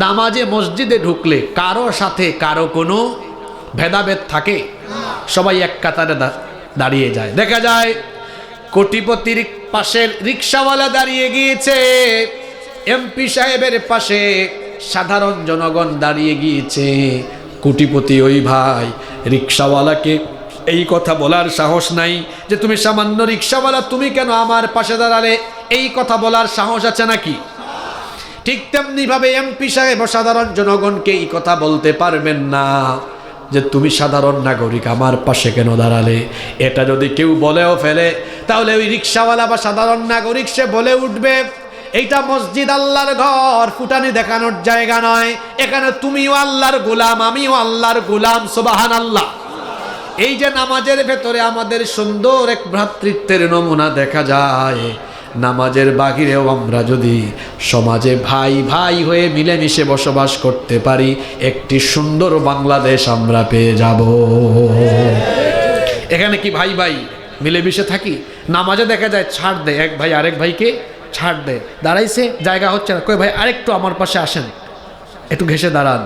C: নামাজে মসজিদে ঢুকলে কারো সাথে কারো কোনো ভেদাভেদ থাকে? সবাই এক কাতারে দাঁড়িয়ে যায়। দেখা যায় কোটিপতির পাশের রিক্সাওয়ালা দাঁড়িয়ে গিয়েছে, এমপি সাহেবের পাশে সাধারণ জনগণ দাঁড়িয়ে গিয়েছে। কোটিপতি ওই ভাই রিক্সাওয়ালাকে এই কথা বলার সাহস নাই যে তুমি সামান্য রিক্সাওয়ালা, তুমি কেন আমার পাশে দাঁড়ালে? এই কথা বলার সাহস আছে নাকি? ঠিক তেমনি ভাবে এমপি সাহেব সাধারণ জনগণকে এই কথা বলতে পারবেন না যে তুমি সাধারণ নাগরিক আমার পাশে কেন দাঁড়ালে। এটা যদি কেউ বলেও ফেলে, তাহলে ওই রিক্সাওয়ালা বা সাধারণ নাগরিক সে বলে উঠবে, এইটা মসজিদ আল্লাহর ঘর, ফুটানি দেখানোর জায়গা নয়। এখানে তুমিও আল্লাহর গোলাম, আমিও আল্লাহর গোলাম। সুবহানাল্লাহ। এই যে নামাজের ভেতরে আমাদের সুন্দর এক ভ্রাতৃত্বের নমুনা দেখা যায়, নামাজের বাহিরেও আমরা যদি সমাজে ভাই ভাই হয়ে মিলেমিশে বসবাস করতে পারি, একটি সুন্দর বাংলাদেশ আমরা পেয়ে যাব। এখানে কি ভাই ভাই মিলেমিশে থাকি? নামাজে দেখা যায় ছাড় দেয়, এক ভাই আরেক ভাইকে ছাড় দেয়। দাঁড়াইছে, জায়গা হচ্ছে না, কই ভাই আরেকটু আমার পাশে আসেন, একটু ঘেসে দাঁড়ান।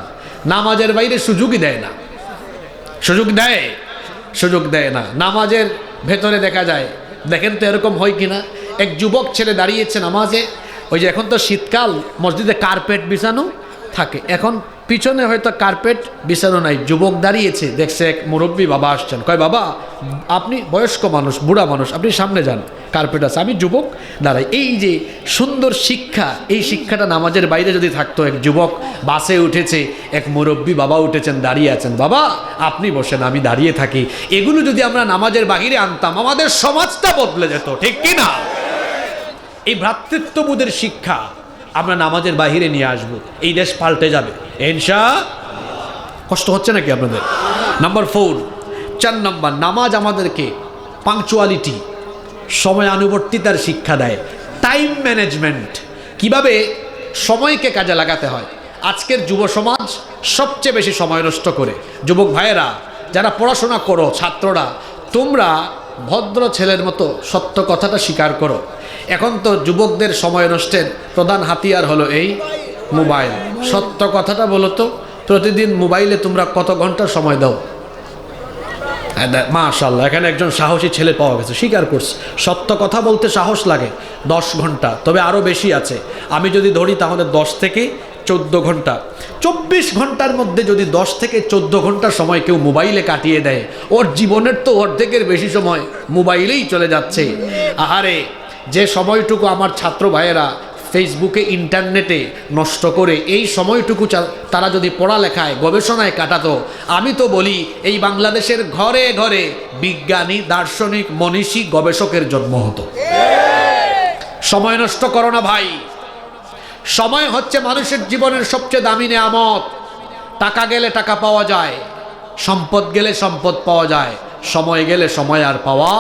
C: নামাজের বাইরে সুযোগই দেয় না। সুযোগ দেয় না। নামাজের ভেতরে দেখা যায়, দেখেন তো এরকম হয় কিনা, এক যুবক ছেলে দাঁড়িয়েছে নামাজে, ওই যে এখন তো শীতকাল, মসজিদে কার্পেট বিছানো থাকে, এখন পিছনে হয়তো কার্পেট বিছানো নাই, যুবক দাঁড়িয়েছে, দেখছে এক মুরব্বী বাবা আসছেন, কয় বাবা আপনি বয়স্ক মানুষ, বুড়া মানুষ, আপনি সামনে যান, কার্পেট আছে, আমি যুবক দাঁড়াই। এই যে সুন্দর শিক্ষা, এই শিক্ষাটা নামাজের বাইরে যদি থাকতো, এক যুবক বাসে উঠেছে, এক মুরব্বী বাবা উঠেছেন, দাঁড়িয়ে আছেন, বাবা আপনি বসেন আমি দাঁড়িয়ে থাকি, এগুলো যদি আমরা নামাজের বাহিরে আনতাম, আমাদের সমাজটা বদলে যেত, ঠিক কি না? এই ভ্রাতৃত্ববোধের শিক্ষা আমরা নামাজের বাহিরে নিয়ে আসবো, এই দেশ পাল্টে যাবে ইনশাআল্লাহ। কষ্ট হচ্ছে নাকি আপনাদের? নাম্বার 4 নাম্বার, নামাজ আমাদেরকে পাংচুয়ালিটি, সময়ানুবর্তিতার শিক্ষা দেয়। টাইম ম্যানেজমেন্ট, কিভাবে সময়কে কাজে লাগাতে হয়। আজকের যুব সমাজ সবচেয়ে বেশি সময় নষ্ট করে। যুবক ভাইয়েরা, যারা পড়াশোনা করো, ছাত্ররা, তোমরা ভদ্র ছেলের মতো সত্য কথাটা স্বীকার করো। এখন তো যুবকদের সময় নষ্টের প্রধান হাতিয়ার হলো এই মোবাইল। সত্য কথাটা বলো তো, প্রতিদিন মোবাইলে তোমরা কত ঘন্টা সময় দাও? মাশাআল্লাহ, এখানে একজন সাহসী ছেলে পাওয়া গেছে, স্বীকার করছে, সত্য কথা বলতে সাহস লাগে 10 ঘন্টা, তবে আরও বেশি আছে। আমি যদি ধরি তাহলে 10 থেকে 14 ঘন্টা। 24 ঘন্টার মধ্যে যদি 10 থেকে 14 ঘন্টা সময় কেউ মোবাইলে কাটিয়ে দেয়, ওর জীবনের তো অর্ধেকের বেশি সময় মোবাইলেই চলে যাচ্ছে। আহারে, যে সময়টুকু আমার ছাত্র ভাইয়েরা ফেসবুকে, ইন্টারনেটে নষ্ট করে, এই সময়টুকু তারা যদি পড়ালেখায়, গবেষণায় কাটাতো, আমি তো বলি এই বাংলাদেশের ঘরে ঘরে বিজ্ঞানী, দার্শনিক, মনীষী, গবেষকের জন্ম হতো। সময় নষ্ট করো না ভাই। সময় হচ্ছে মানুষের জীবনের সবচেয়ে দামি নেয়ামত। টাকা গেলে টাকা পাওয়া যায়, সম্পদ গেলে সম্পদ পাওয়া যায়, সময় গেলে সময় আর পাওয়া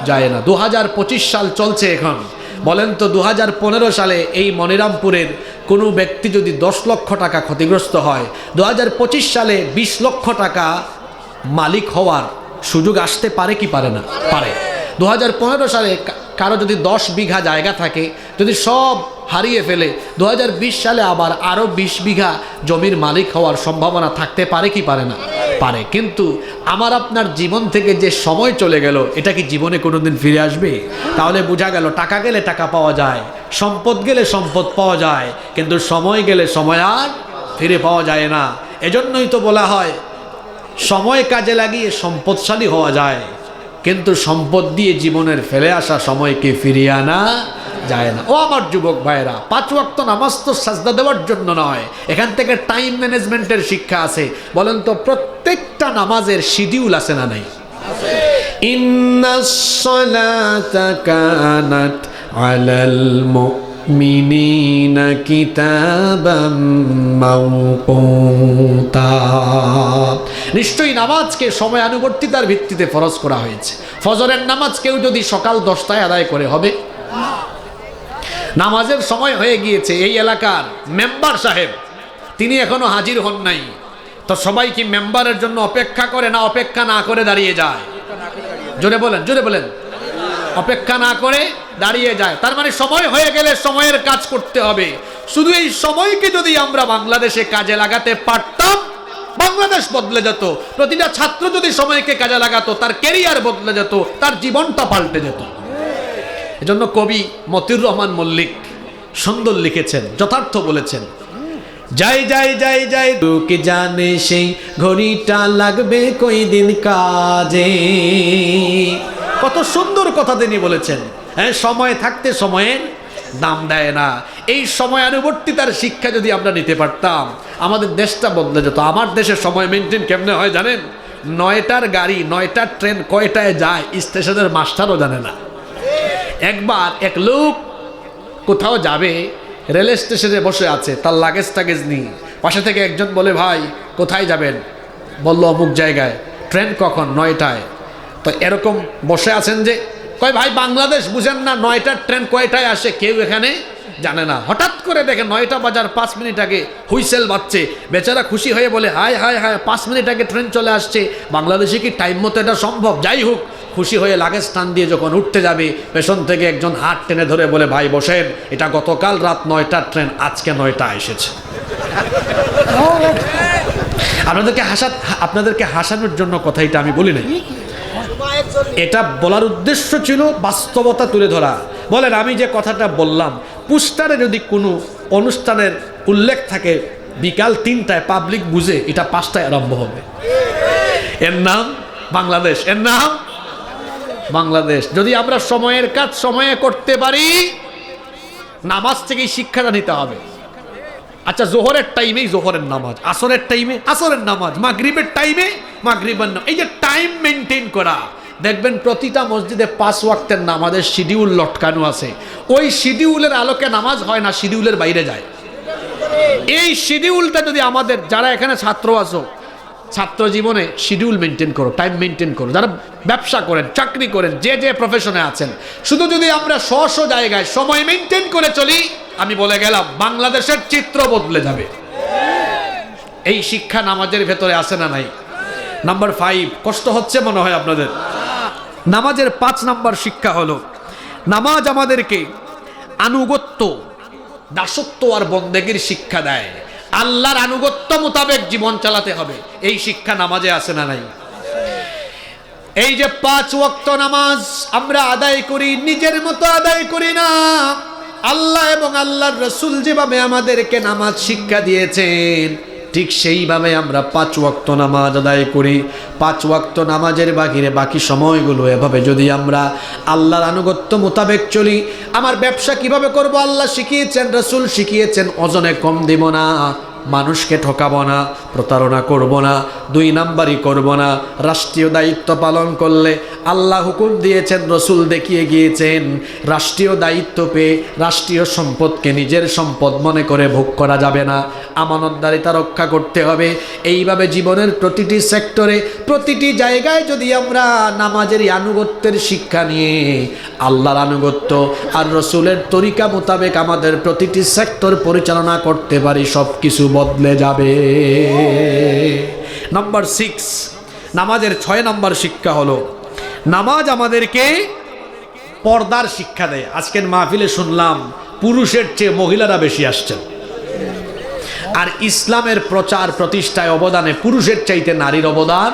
C: যায় না। 2025 সাল চলছে এখন। বলেন তো 2015 সালে এই মনিরামপুরের কোনো ব্যক্তি যদি 10 লক্ষ টাকা ক্ষতিগ্রস্ত হয়, 2025 সালে 20 লক্ষ টাকা মালিক হওয়ার সুযোগ আসতে পারে কি পারে না? পারে। 2015 সালে কারো যদি 10 বিঘা জায়গা থাকে, যদি সব হারিয়ে ফেলে, 2020 সালে আবার আরও 20 বিঘা জমির মালিক হওয়ার সম্ভাবনা থাকতে পারে কি পারে না? পারে। কিন্তু আমার আপনার জীবন থেকে যে সময় চলে গেল, এটা কি জীবনে কোনোদিন ফিরে আসবে? তাহলে বোঝা গেল, টাকা গেলে টাকা পাওয়া যায়, সম্পদ গেলে সম্পদ পাওয়া যায়, কিন্তু সময় গেলে সময় আর ফিরে পাওয়া যায় না। এজন্যই তো বলা হয়, সময় কাজে লাগিয়ে সম্পদশালী হওয়া যায়, কিন্তু সম্পদ দিয়ে জীবনের ফেলে আসা সময়কে ফিরিয়ে আনা যায় না। ও আমার যুবক ভাইরা, 5 ওয়াক্ত নামাজ তো সাজদা দেওয়ার জন্য নয়, এখান থেকে টাইম ম্যানেজমেন্টের শিক্ষা আছে। বলেন তো প্রত্যেকটা নামাজের শিডিউল আছে না নাই? ইন্নাস সালাতা কানাত আলাল মুমিনিনা কিতাবাম মাওকুতা, নিশ্চয়ই নামাজকে সময়ানুবর্তিতার ভিত্তিতে ফরজ করা হয়েছে। ফজরের নামাজ কেউ যদি সকাল 10টায় আদায় করে হবে, নামাজের সময় হয়ে গিয়েছে, এই এলাকার মেম্বার সাহেব তিনি এখনো হাজির হন নাই, তো সবাই কি মেম্বারের জন্য অপেক্ষা করে না অপেক্ষা না করে দাঁড়িয়ে যায়? জোরে বলেন, জোরে বলেন। অপেক্ষা না করে দাঁড়িয়ে যায়, তার মানে সময় হয়ে গেলে সময়ের কাজ করতে হবে। শুধু এই সময়কে যদি আমরা বাংলাদেশে কাজে লাগাতে পারতাম, বাংলাদেশ বদলে যেত। প্রতিটা ছাত্র যদি সময়কে কাজে লাগাতো, তার ক্যারিয়ার বদলে যেত, তার জীবনটা পাল্টে যেত। এজন্য কবি মতিউর রহমান মল্লিক সুন্দর লিখেছেন, যথার্থ বলেছেন, যাই যাই যাই যাই লোকে জানে সেই ঘড়িটা লাগবে কই দিন কাজে। কত সুন্দর কথা তিনি বলেছেন। হ্যাঁ, সময় থাকতে সময়ের দাম দেয় না। এই সময়ানুবর্তিতার শিক্ষা যদি আমরা নিতে পারতাম, আমাদের দেশটা বদলে যেত। আমার দেশে সময় মেনটেন কেমনে হয় জানেন? 9টার গাড়ি 9টার ট্রেন কয়টায় যায় স্টেশনের মাস্টারও জানে না। একবার এক লোক কোথাও যাবে, রেল স্টেশনে বসে আছে, তার লাগেজ টাগেজ নিয়ে। পাশে থেকে একজন বলে, ভাই কোথায় যাবেন? বলল অমুক জায়গায়। ট্রেন কখন? 9টায়। তো এরকম বসে আছেন যে, কয় ভাই বাংলাদেশ বুঝেন না, 9টার ট্রেন কয়টায় আসে কেউ এখানে জানে না। হঠাৎ করে দেখে 9টা বাজার 5 মিনিট আগে হুইসেল বাজছে। বেচারা খুশি হয়ে বলে, হায় হায় হায়, 5 মিনিট আগে ট্রেন চলে আসছে, বাংলাদেশে কি টাইম মতো এটা সম্ভব? যাই হোক, খুশি হয়ে লাগেজ টান দিয়ে যখন উঠতে যাবে, পেছন থেকে একজন হাত টেনে ধরে বলে, ভাই বসেন, এটা গতকাল রাত 9টার ট্রেন, আজকে 9টা এসেছে। আপনাদেরকে হাসানোর জন্য কথা এটা আমি বলি নাই, এটা বলার উদ্দেশ্য ছিল বাস্তবতা তুলে ধরা। বলেন, আমি যে কথাটা বললাম, পোস্টারে যদি কোনো অনুষ্ঠানের উল্লেখ থাকে বিকাল 3টায়, পাবলিক বুঝে এটা 5টায় আরম্ভ হবে। এর নাম বাংলাদেশ, এর নাম বাংলাদেশ। যদি আমরা সময়ের কাজ সময়ে করতে পারি, নামাজ থেকেই শিক্ষাটা নিতে হবে। আচ্ছা, জোহরের টাইমেই জোহরের নামাজ, আসরের টাইমে আসরের নামাজ, মাগরিবের টাইমে মাগরিবের নামাজ, এই যে টাইম মেনটেন করা। দেখবেন প্রতিটা মসজিদে 5 ওয়াক্তের নামাজের শিডিউল লটকানো আছে। ওই শিডিউলের আলোকে নামাজ হয় না, শিডিউলের বাইরে যায়। এই শিডিউলটা যদি আমাদের, যারা এখানে ছাত্র আছো, ছাত্র জীবনে শিডিউল মেনটেন করো, টাইম মেনটেন করো। যারা ব্যবসা করেন, চাকরি করেন, যে যে প্রফেশনে আছেন, শুধু যদি আমরা স্ব জায়গায় সময় মেনটেন করে চলি, আমি বলে গেলাম বাংলাদেশের চিত্র বদলে যাবে। এই শিক্ষা নামাজের ভেতরে আছে না নাই? নাম্বার 5, কষ্ট হচ্ছে মনে হয় আপনাদের। নামাজের 5 নাম্বার শিক্ষা হলো, নামাজ আমাদেরকে আনুগত্য, দাসত্ব আর বন্দেগীর শিক্ষা দেয়। আল্লাহর আনুগত্য মোতাবেক জীবন চালাতে হবে, এই শিক্ষা নামাজে আছে না নাই? এই যে 5 ওয়াক্ত নামাজ আমরা আদায় করি, নিজের মতো আদায় করি না। আল্লাহ এবং আল্লাহর রাসূল যেভাবে আমাদেরকে নামাজ শিক্ষা দিয়েছেন, ঠিক সেইভাবে আমরা 5 ওয়াক্ত নামাজ আদায় করি। 5 ওয়াক্ত নামাজের বাহিরে বাকি সময়গুলো এভাবে যদি আমরা আল্লাহর আনুগত্য মোতাবেক চলি। আমার ব্যবসা কিভাবে করব আল্লাহ শিখিয়েছেন, রাসূল শিখিয়েছেন। ওজনে কম দিব না, মানুষকে ঠকাবো না, প্রতারণা করব না, 2 নাম্বারই করব না। রাষ্ট্রীয় দায়িত্ব পালন করলে আল্লাহ হুকুম দিয়েছেন, রসুল দেখিয়ে গিয়েছেন, রাষ্ট্রীয় দায়িত্ব পেয়ে রাষ্ট্রীয় সম্পদকে নিজের সম্পদ মনে করে ভোগ করা যাবে না। আমানতদারিতা রক্ষা করতে হবে। এইভাবে জীবনের প্রতিটি সেক্টরে, প্রতিটি জায়গায় যদি আমরা নামাজের আনুগত্যের শিক্ষা নিয়ে আল্লাহর আনুগত্য আর রসুলের তরিকা মোতাবেক আমাদের প্রতিটি সেক্টর পরিচালনা করতে পারি, সব কিছু বদলে যাবে। নাম্বার 6, নামাজের 6 নাম্বার শিক্ষা হলো, নামাজ আমাদেরকে পর্দার শিক্ষা দেয়। আজকের মাহফিলে শুনলাম পুরুষের চেয়ে মহিলারা বেশি আসছেন, আর ইসলামের প্রচার প্রতিষ্ঠায় অবদানে পুরুষের চাইতে নারীর অবদান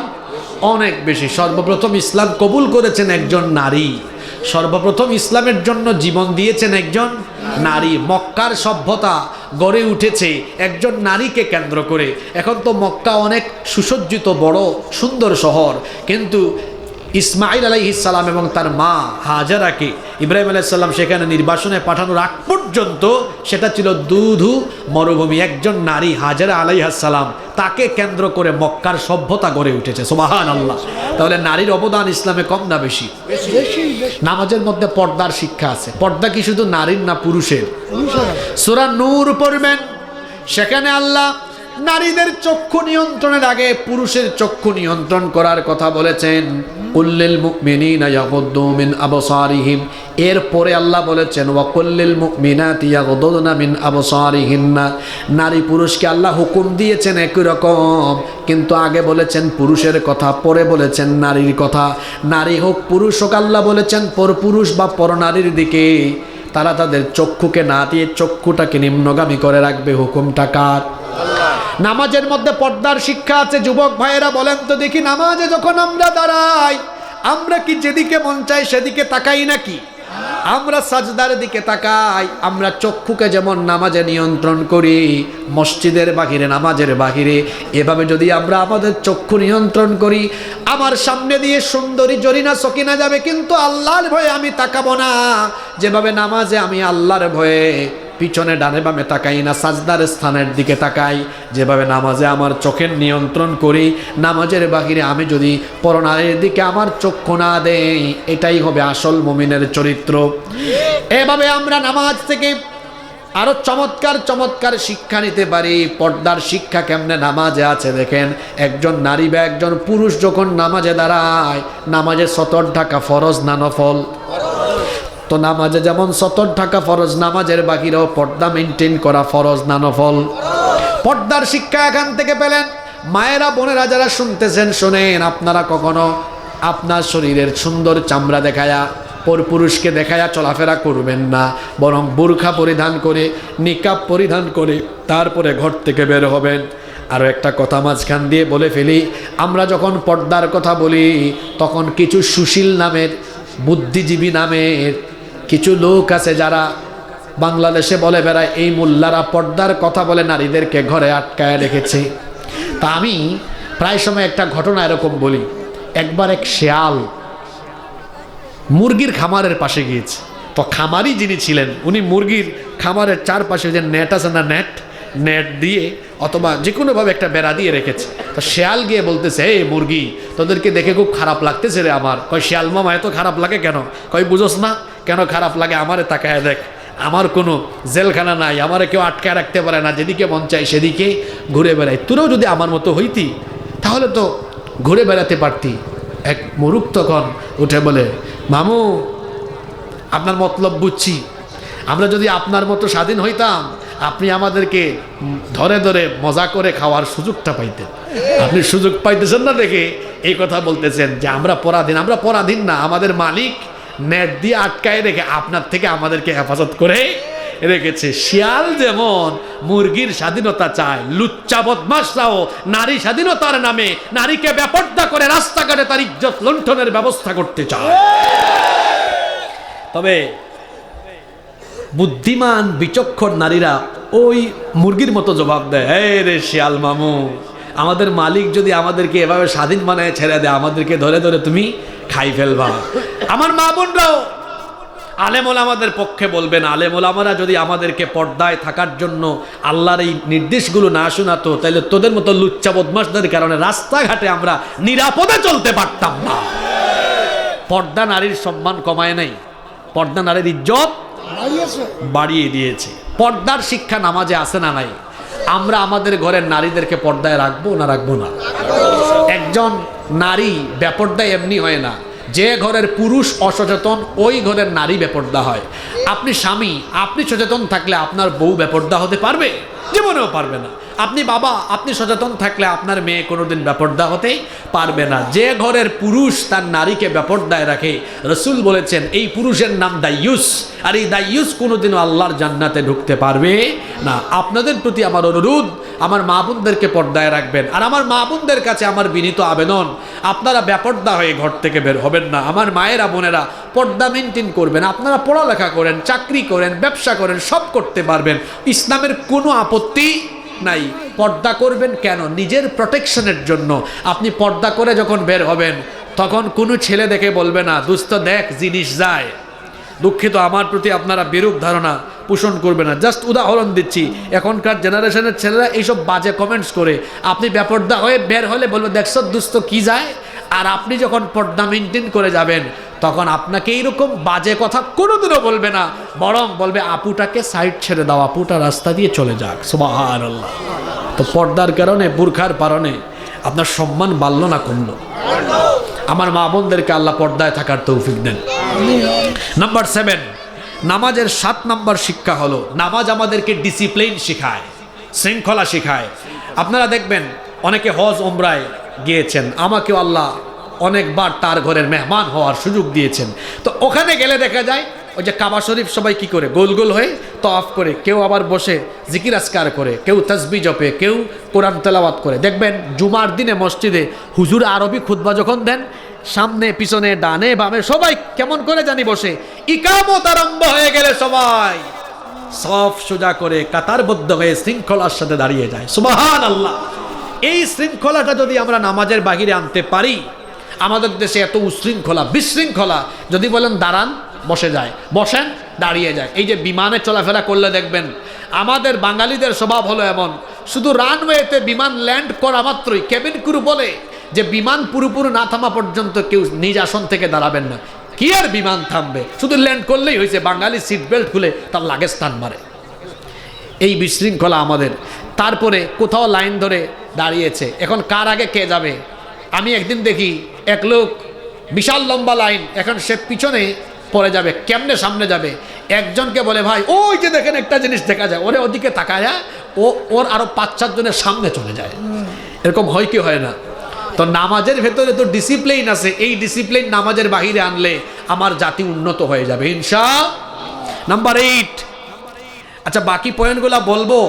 C: অনেক বেশি। সর্বপ্রথম ইসলাম কবুল করেছেন একজন নারী, সর্বপ্রথম ইসলামের জন্য জীবন দিয়েছেন একজন নারী। মক্কার সভ্যতা গড়ে উঠেছে একজন নারীকে কেন্দ্র করে। এখন তো মক্কা অনেক সুসজ্জিত, বড় সুন্দর শহর, কিন্তু ইসমাইল আলাইহিস সালাম এবং তার মা হাজারাকে ইব্রাহিম আলাইহিস সালাম সেখানে নির্বাসনে পাঠানোর আগ পর্যন্ত সেটা ছিল দুধু মরুভূমি। একজন নারী হাজারা আলাইহিস সালাম, তাকে কেন্দ্র করে মক্কার সভ্যতা গড়ে উঠেছে। সুবহানাল্লাহ। তাহলে নারীর অবদান ইসলামে কম না বেশি? নামাজের মধ্যে পর্দার শিক্ষা আছে। পর্দা কি শুধু নারীর না পুরুষের? সূরা নূর পড়বেন, সেখানে আল্লাহ নারীদের চক্ষু নিয়ন্ত্রণের আগে পুরুষের চক্ষু নিয়ন্ত্রণ করার কথা বলেছেন। কুল্লিল মুমিনিনা ইয়াগুদ্দু মিন আবসারিহিম, এরপরে আল্লাহ বলেছেন ওয়া কুল্লিল মুমিনাতি ইয়াগুদ্দুনা মিন আবসারিহিন্না। নারী পুরুষকে আল্লাহ হুকুম দিয়েছেন একই রকম, কিন্তু আগে বলেছেন পুরুষের কথা, পরে বলেছেন নারীর কথা। নারী হোক পুরুষ হোক, আল্লাহ বলেছেন পর পুরুষ বা পর নারীর দিকে তারা তাদের চক্ষুকে না দিয়ে চক্ষুটাকে নিম্নগামী করে রাখবে। হুকুমটা কার? নামাজের মধ্যে পর্দার শিক্ষা আছে। যুবক ভাইয়েরা বলেন তো দেখি, নামাজে যখন আমরা দাঁড়াই আমরা কি যেদিকে মন চাই সেদিকে তাকাই নাকি? আমরা সাজদার দিকে তাকাই। আমরা চক্ষুকে যেমন নামাজে নিয়ন্ত্রণ করি মসজিদের বাহিরে, নামাজের বাহিরে, এভাবে যদি আমরা আমাদের চক্ষু নিয়ন্ত্রণ করি, আমার সামনে দিয়ে সুন্দরী জরিনা সকিনা যাবে কিন্তু আল্লাহর ভয়ে আমি তাকাবো না। যেভাবে নামাজে আমি আল্লাহর ভয়ে পিছনে ডানে বামে তাকাই না, সাজদার স্থানের দিকে তাকাই, যেভাবে নামাজে আমার চোখের নিয়ন্ত্রণ করি, নামাজের বাহিরে আমি যদি পরনারীর দিকে আমার চক্ষু না দেই, এটাই হবে আসল মুমিনের চরিত্র। এভাবে আমরা নামাজ থেকে আরো চমৎকার চমৎকার শিক্ষা নিতে পারি। পর্দার শিক্ষা কেমনে নামাজে আছে দেখেন। একজন নারী বা একজন পুরুষ যখন নামাজে দাঁড়ায়, নামাজে সতর ঢাকা ফরজ না নফল? তো নামাজে যেমন সতর ঢাকা ফরজ, নামাজের বাকিরেও পর্দা মেনটেন করা ফরজ না নফল? পর্দার শিক্ষা এখান থেকে পেলেন। মায়েরা বোনেরা যারা শুনতেছেন শোনেন, আপনারা কখনো আপনার শরীরের সুন্দর চামড়া দেখায়া পরপুরুষকে দেখায়া চলাফেরা করবেন না, বরং বুরখা পরিধান করে নিকাব পরিধান করে তারপরে ঘর থেকে বের হবেন। আরও একটা কথা মাঝখান দিয়ে বলে ফেলি, আমরা যখন পর্দার কথা বলি তখন কিছু সুশীল নামের, বুদ্ধিজীবী নামের কিছু লোক আছে যারা বাংলাদেশে বলে বেড়ায় এই মোল্লারা পর্দার কথা বলে নারীদেরকে ঘরে আটকায় রেখেছে। তা আমি প্রায় সময় একটা ঘটনা এরকম বলি। একবার এক শেয়াল মুরগির খামারের পাশে গিয়েছে। তো খামারি যিনি ছিলেন উনি মুরগির খামারের চারপাশে যে নেট আছে না, নেট দিয়ে অথবা যে কোনোভাবে একটা বেড়া দিয়ে রেখেছে। তো শেয়াল গিয়ে বলতেছে, এই মুরগি তোদেরকে দেখে খুব খারাপ লাগতেছে রে আমার। কয় শিয়াল মামা এত খারাপ লাগে কেন? কয় বুঝোস না কেন খারাপ লাগে? আমারে তাকায় দেখ, আমার কোনো জেলখানা নাই, আমারে কেউ আটকায় রাখতে পারে না, যেদিকে মন চাই সেদিকে ঘুরে বেড়াই। তোরাও যদি আমার মতো হইতি তাহলে তো ঘুরে বেড়াতে পারতি। এক মুরুখ তখন উঠে বলে, মামু আপনার মতলব বুঝছি, আমরা যদি আপনার মতো স্বাধীন হইতাম আপনি আমাদেরকে ধরে ধরে মজা করে খাওয়ার সুযোগটা পাইতেন। আপনি সুযোগ পাইতেছেন না দেখে এই কথা বলতেছেন যে আমরা পরাধীন। আমরা পরাধীন না, আমাদের মালিক নেট দিয়ে আটকায় রেখে আপনার থেকে আমাদেরকে হেফাজত করে রেখেছে। শিয়াল যেমন মুরগির স্বাধীনতা চায়, লুচ্চা বদমাশরাও নারী স্বাধীনতার নামে নারীকে বেপর্দা করে রাস্তাঘাটে তার ইজ্জত লুণ্ঠনের ব্যবস্থা করতে চায়। তবে বুদ্ধিমান বিচক্ষণ নারীরা ওই মুরগির মতো জবাব দেয়, এই রে শিয়াল মামু, আমাদের মালিক যদি আমাদেরকে এভাবে স্বাধীন বানায় ছেড়ে দেয়, আমাদেরকে ধরে ধরে তুমি খাই ফেলবা। আমার মা বোনরাও আলেম ওলামাদের পক্ষে বলবেন, আলেম ওলামারা যদি আমাদেরকে পর্দায় থাকার জন্য আল্লাহর এই নির্দেশগুলো না শোনাতো, তাহলে তোদের মতো লুচ্চা বদমাশদের কারণে রাস্তাঘাটে আমরা নিরাপদে চলতে পারতাম না। পর্দা নারীর সম্মান কমায় নাই, পর্দা নারীর ইজ্জত বাড়িয়ে দিয়েছে। পর্দার শিক্ষা নামাজে আছে না নাই? আমরা আমাদের ঘরের নারীদেরকে পর্দায় রাখবো না রাখবো না? একজন নারী বেপর্দায় এমনি হয় না, যে ঘরের পুরুষ অসচেতন ওই ঘরের নারী বেপর্দা হয়। আপনি স্বামী, আপনি সচেতন থাকলে আপনার বউ বেপর্দা হতে পারবে? জীবনেও পারবে না। আপনি বাবা, আপনি সচেতন থাকলে আপনার মেয়ে কোনোদিন বেপর্দা হতে পারবে না। যে ঘরের পুরুষ তার নারীকে বেপর্দায় রাখে, রসুল বলেছেন এই পুরুষের নাম দাইয়ুস, আর এই দাইয়ুস কোনোদিনও আল্লাহর জান্নাতে ঢুকতে পারবে না। আপনাদের প্রতি আমার অনুরোধ, আমার মা বোনদেরকে পর্দায় রাখবেন। আর আমার মা বোনদের কাছে আমার বিনীত আবেদন, আপনারা বেপর্দা হয়ে ঘর থেকে বের হবেন না। আমার মায়েরা বোনেরা পর্দা মেনটেন করবেন। আপনারা পড়ালেখা করেন, চাকরি করেন, ব্যবসা করেন, সব করতে পারবেন, ইসলামের কোনো আপত্তি নাই। পর্দা করবেন কেন? নিজের প্রোটেকশনের জন্য। আপনি পর্দা করে যখন বের হবেন তখন কোনো ছেলে দেখে বলবে না দুস্থ দেখ জিনিস যায়। দুঃখিত, আমার প্রতি আপনারা বিরূপ ধারণা পোষণ করবে না। জাস্ট উদাহরণ দিচ্ছি, এখনকার জেনারেশনের ছেলেরা এইসব বাজে কমেন্টস করে। আপনি বেপর্দা হয়ে বের হলে বলবে দেখছো দুস্থ কি যায়, আর আপনি যখন পর্দা মেনটেন করে যাবেন তখন আপনাকে এইরকম বাজে কথা কোনোদিনও বলবে না, বরং বলবে আপুটাকে সাইড ছেড়ে দাও, আপুটা রাস্তা দিয়ে চলে যাক। সুবহানাল্লাহ। তো পর্দার কারণে, বুরখার কারণে আপনার সম্মান বাড়লো না কমলো? আমার মা বোনদেরকে আল্লাহ পর্দায় থাকার তৌফিক দেন। নাম্বার 7, নামাজের 7 নম্বর শিক্ষা হলো নামাজ আমাদেরকে ডিসিপ্লিন শেখায়, শৃঙ্খলা শেখায়। আপনারা দেখবেন অনেকে হজ ওমরায় গিয়েছেন, আমাকেও আল্লাহ অনেকবার তার ঘরের মেহমান হওয়ার সুযোগ দিয়েছেন। তো ওখানে গেলে দেখা যায় ওই যে কাবা শরীফ সবাই কি করে গোল গোল হয়ে তওয়াফ করে, কেউ আবার বসে জিকির আজকার করে, কেউ তাসবিহ জপে, কেউ কোরআন তেলাওয়াত করে। দেখবেন জুমার দিনে মসজিদে হুজুর আরবি খুতবা যখন দেন, সামনে পিছনে ডানে বামে সবাই কেমন করে জানি বসে, ইকামত আরম্ভ হয়ে গেলে সবাই সফ সোজা করে কাতারবদ্ধ হয়ে শৃঙ্খলার সাথে দাঁড়িয়ে যায়। সুবহানাল্লাহ। এই শৃঙ্খলাটা যদি আমরা নামাজের বাহিরে আনতে পারি, আমাদের দেশে এত উশৃঙ্খলা বিশৃঙ্খলা, যদি বলেন দাঁড়ান বসে যায়, বসেন দাঁড়িয়ে যায়। এই যে বিমানে চলাফেরা করলে দেখবেন আমাদের বাঙালিদের স্বভাব হলো এমন, শুধু রানওয়েতে বিমান ল্যান্ড করা মাত্রই কেবিন ক্রু বলে যে বিমান পুরোপুরি না থামা পর্যন্ত কেউ নিজ আসন থেকে দাঁড়াবেন না। কি আর বিমান থামবে, শুধু ল্যান্ড করলেই হয়েছে, বাঙালি সিট বেল্ট খুলে তার লাগেজ টান মারে। এই বিশৃঙ্খলা আমাদের। তারপরে কোথাও লাইন ধরে দাঁড়িয়েছে, এখন কার আগে কে যাবে। আমি একদিন দেখি এক লোক বিশাল লম্বা লাইন, এখন সে পিছনে পড়ে যাবে, কেমনে সামনে যাবে। একজনকে বলে ভাই ওই যে দেখেন একটা জিনিস দেখা যায়, ওরে ওদিকে তাকায়, ওর আরো 5-4 জনের সামনে চলে যায়। এরকম হয় কি হয় না? তো নামাজের ভেতরে তো ডিসিপ্লিন আছে, এই ডিসিপ্লিন নামাজের বাহিরে আনলে আমার জাতি উন্নত হয়ে যাবে ইনশাআল্লাহ। নাম্বার 8। আচ্ছা, বাকি পয়েন্টগুলো বলবো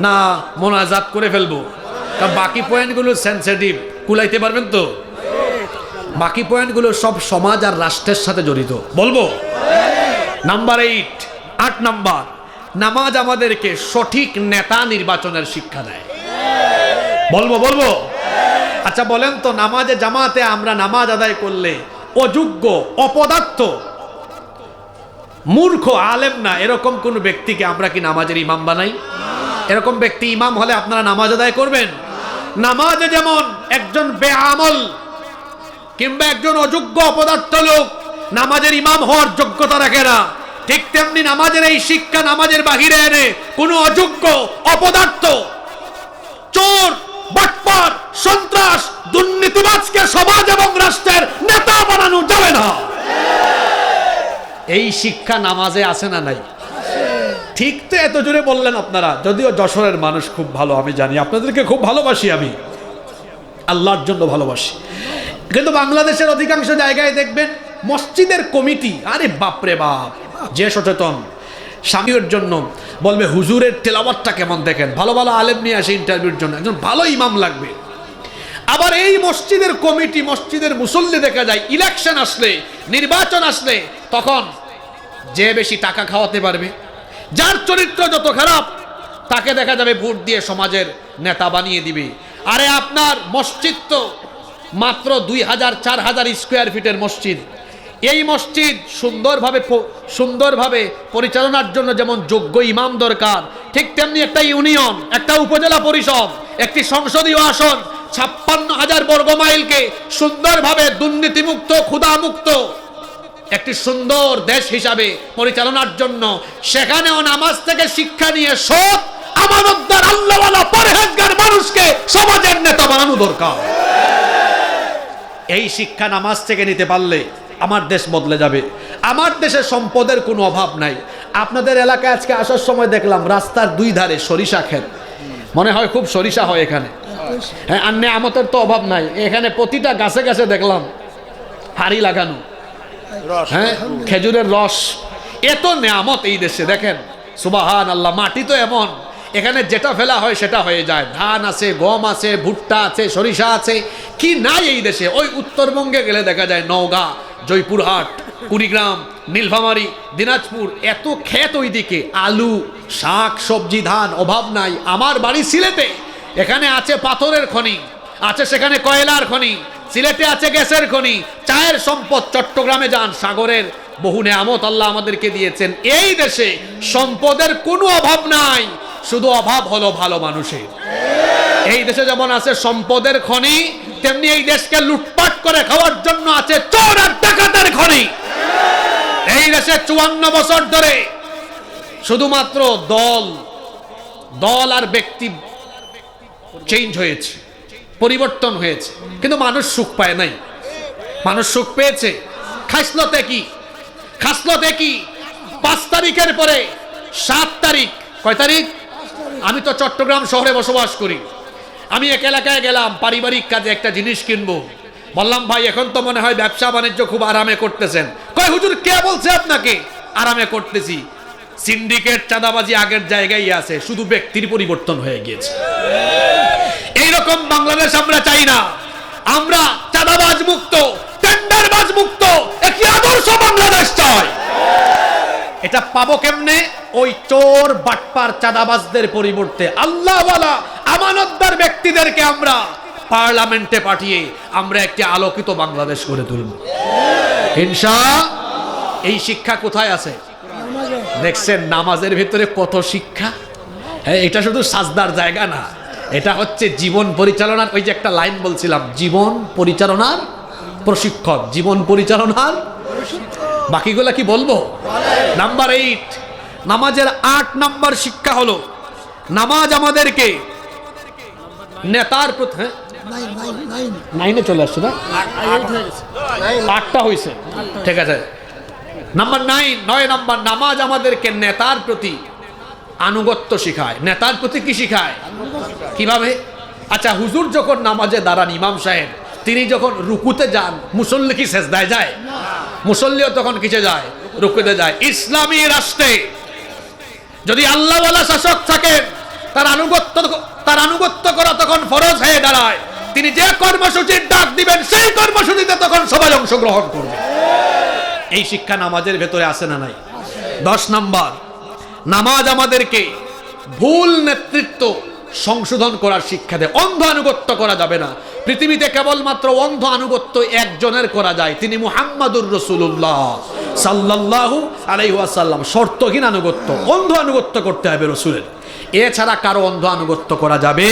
C: না মোনাজাত করে ফেলবো? কারণ বাকি পয়েন্টগুলো সেন্সিটিভ, কুলাইতে পারবেন তো? বাকি পয়েন্টগুলো সব সমাজ আর রাষ্ট্রের সাথে জড়িত, বলবো? নাম্বার 8 নাম্বার, নামাজ আমাদেরকে সঠিক নেতা নির্বাচনের শিক্ষা দেয়। বলবো? আচ্ছা বলেন তো, নামাজে জামাতে আমরা নামাজ আদায় করলে অযোগ্য, অপদার্থ, মূর্খ, আলেম না এরকম কোন ব্যক্তিকে আমরা কি নামাজের ইমাম বানাই? এরকম ব্যক্তি ইমাম হলে আপনারা নামাজ আদায় করবেন? নামাজে যেমন একজন বেআমল কিংবা একজন অযোগ্য অপদার্থ লোক নামাজের ইমাম হওয়ার যোগ্যতা রাখে না, ঠিক তেমনি নামাজের এই শিক্ষা নামাজের বাহিরে এনে কোনো অযোগ্য, অপদার্থ, চোর, বাটপার, সন্ত্রাস, দুর্নীতিবাজকে সমাজ এবং রাষ্ট্রের নেতা বানানো যাবে না। এই শিক্ষা নামাজে আছে না নাই? ঠিক তো এত জোরে বললেন আপনারা, যদিও যশোরের মানুষ খুব ভালো, আমি জানি আপনাদেরকে খুব ভালোবাসি, আমি আল্লাহর জন্য ভালোবাসি। কিন্তু বাংলাদেশের অধিকাংশ জায়গায় দেখবেন মসজিদের কমিটি, আরে বাপরে বাপ, যে সচেতন স্বামীর জন্য বলবে হুজুরের তেলাওয়াতটা কেমন দেখেন, ভালো ভালো আলেম নিয়ে আসে ইন্টারভিউর জন্য, একজন ভালো ইমাম লাগবে। আবার এই মসজিদের কমিটি, মসজিদের মুসল্লি দেখা যায় ইলেকশন আসলে, নির্বাচন আসলে তখন যে বেশি টাকা খাওয়াতে পারবে, যার চরিত্র যত খারাপ, তাকে দেখা যাবে ভোট দিয়ে সমাজের নেতা বানিয়ে দিবে। আরে আপনার মসজিদ তো মাত্র 2000-4000 স্কোয়ার ফিটের মসজিদ। এই মসজিদ সুন্দরভাবে পরিচালনার জন্য যেমন যোগ্য ইমাম দরকার, ঠিক তেমনি একটা ইউনিয়ন, একটা উপজেলা পরিষদ, একটি সংসদীয় আসন 56,000 বর্গ মাইলকে সুন্দরভাবে দুর্নীতিমুক্ত, ক্ষুধামুক্ত একটি সুন্দর দেশ হিসাবে পরিচালনার জন্য সেখানেও নামাজ থেকে শিক্ষা নিয়ে সৎ, আমানতদার, আল্লাহওয়ালা, পরহেজগার মানুষকে সমাজের নেতা বানানো দরকার। এই শিক্ষা নামাজ থেকে নিতে পারলে আমার দেশ বদলে যাবে। আমার দেশে সম্পদের কোনো অভাব নাই। আপনাদের এলাকায় আজকে আসার সময় দেখলাম রাস্তার 2 ধারে সরিষা ক্ষেত, মনে হয় খুব সরিষা হয় এখানে। হ্যাঁ, আর নেয়ামতের তো অভাব নাই। এখানে প্রতিটা গাছে গাছে দেখলাম হাড়ি লাগানো, হ্যাঁ, খেজুরের রস, এত নেয়ামত এই দেশে দেখেন। সুবহানাল্লাহ। মাটি তো এমন, এখানে যেটা ফেলা হয় সেটা হয়ে যায়। ধান আছে, গম আছে, ভুট্টা আছে, সরিষা আছে, কি নাই এই দেশে? ওই উত্তরবঙ্গে গেলে দেখা যায় নওগাঁ, জয়পুরহাট, কুড়িগ্রাম, নীলফামারী, দিনাজপুর, এত ক্ষেত ওই দিকে, আলু, শাক, সবজি, ধান, অভাব নাই। আমার বাড়ি সিলেটে, এখানে আছে পাথরের খনি, আছে সেখানে কয়লার খনি, সিলেটে আছে গ্যাসের খনি, চায়ের সম্পদ, চট্টগ্রামে যান, সাগরের বহু নেয়ামত আল্লাহ আমাদেরকে দিয়েছেন। এই দেশে সম্পদের কোনো অভাব নাই, শুধু অভাব হলো ভালো মানুষের। এই দেশে যেমন আছে সম্পদের খনি, তেমনি এই দেশকে লুটপাট করে খাওয়ার জন্য আছে চোর আর ডাকাতের খনি। এই দেশে 54 বছর ধরে শুধুমাত্র দল আর ব্যক্তি চেঞ্জ হয়েছে, পরিবর্তন হয়েছে, কিন্তু মানুষ সুখ পায় নাই। মানুষ সুখ পেয়েছে খাসলতে কি? 5 তারিখের পরে 7 তারিখ, কয় তারিখ? আমি তো চট্টগ্রাম শহরে বসবাস করি। আমি এক এলাকায় গেলাম পারিবারিক কাজে, একটা জিনিস কিনবো। বললাম ভাই এখন তো মনে হয় ব্যবসা বাণিজ্য খুব আরামে করতেছেন। কয় হুজুর কে বলছে আপনাকে আরামে করতেছি? সিন্ডিকেট চাঁদাবাজি আগের জায়গায় আছে, শুধু ব্যক্তির পরিবর্তন হয়ে গিয়েছে। এইরকম বাংলাদেশ আমরা চাই না। আমরা চাঁদাবাজ মুক্ত, টেন্ডারবাজ মুক্ত একটি আদর্শ বাংলাদেশ চাই। এটা পাবো কেমনে? ওই চোর বাটপার চাঁদাবাজদের পরিবর্তে আল্লাহওয়ালা আমানতদার ব্যক্তিদেরকে আমরা পার্লামেন্টে পাঠিয়ে আমরা একটি আলোকিত বাংলাদেশ করে তুলব ইনশাআল্লাহ। এই শিক্ষা কোথায় আছে দেখছেন? নামাজের ভিতরে কত শিক্ষা। এটা শুধু সাজদার জায়গা না, এটা হচ্ছে জীবন পরিচালনার, ওই যে একটা লাইন বলছিলাম, জীবন পরিচালনার প্রশিক্ষণ, জীবন পরিচালনার। বাকিগুলা কি বলবো? নাম্বার 8, নামাজের 8 নাম্বার শিক্ষা হলো নামাজ আমাদেরকে নেতার প্রতি, 9-এ চলে আসছে না, 8টা হয়েছে, ঠিক আছে। নাম্বার 9 নাম্বার, নামাজ আমাদেরকে নেতার প্রতি আনুগত্য শিখায়। নেতার প্রতি কি শিখায়? কিভাবে? আচ্ছা, হুজুর যখন নামাজে দাঁড়ান, ইমাম সাহেব তিনি যখন রুকুতে যান, মুসল্লি কি সেজদায় যায়? মুসল্লিও তখন কিসে যায়? রুকুতে যায়। ইসলামী রাষ্ট্রে যদি আল্লাহওয়ালা শাসক থাকেন, তার আনুগত্য করা তখন ফরজ হয়ে দাঁড়ায়। তিনি যে কর্মসূচির ডাক দিবেন সেই কর্মসূচিতে তখন সবাই অংশগ্রহণ করবে। এই শিক্ষা নামাজের ভেতরে আছে না নাই? 10 নাম্বার, নামাজ আমাদেরকে ভুল নেতৃত্ব সংশোধন করার শিক্ষা দেয়। অন্ধ আনুগত্য করা যাবে না। পৃথিবীতে কেবলমাত্র অন্ধ আনুগত্য একজনের করা যায়, তিনি মুহাম্মাদুর রাসূলুল্লাহ সাল্লাল্লাহু আলাইহি ওয়াসাল্লাম। শর্তহীন আনুগত্য, অন্ধ আনুগত্য করতে হবে রাসূলের। এছাড়া কারো অন্ধ আনুগত্য করা যাবে।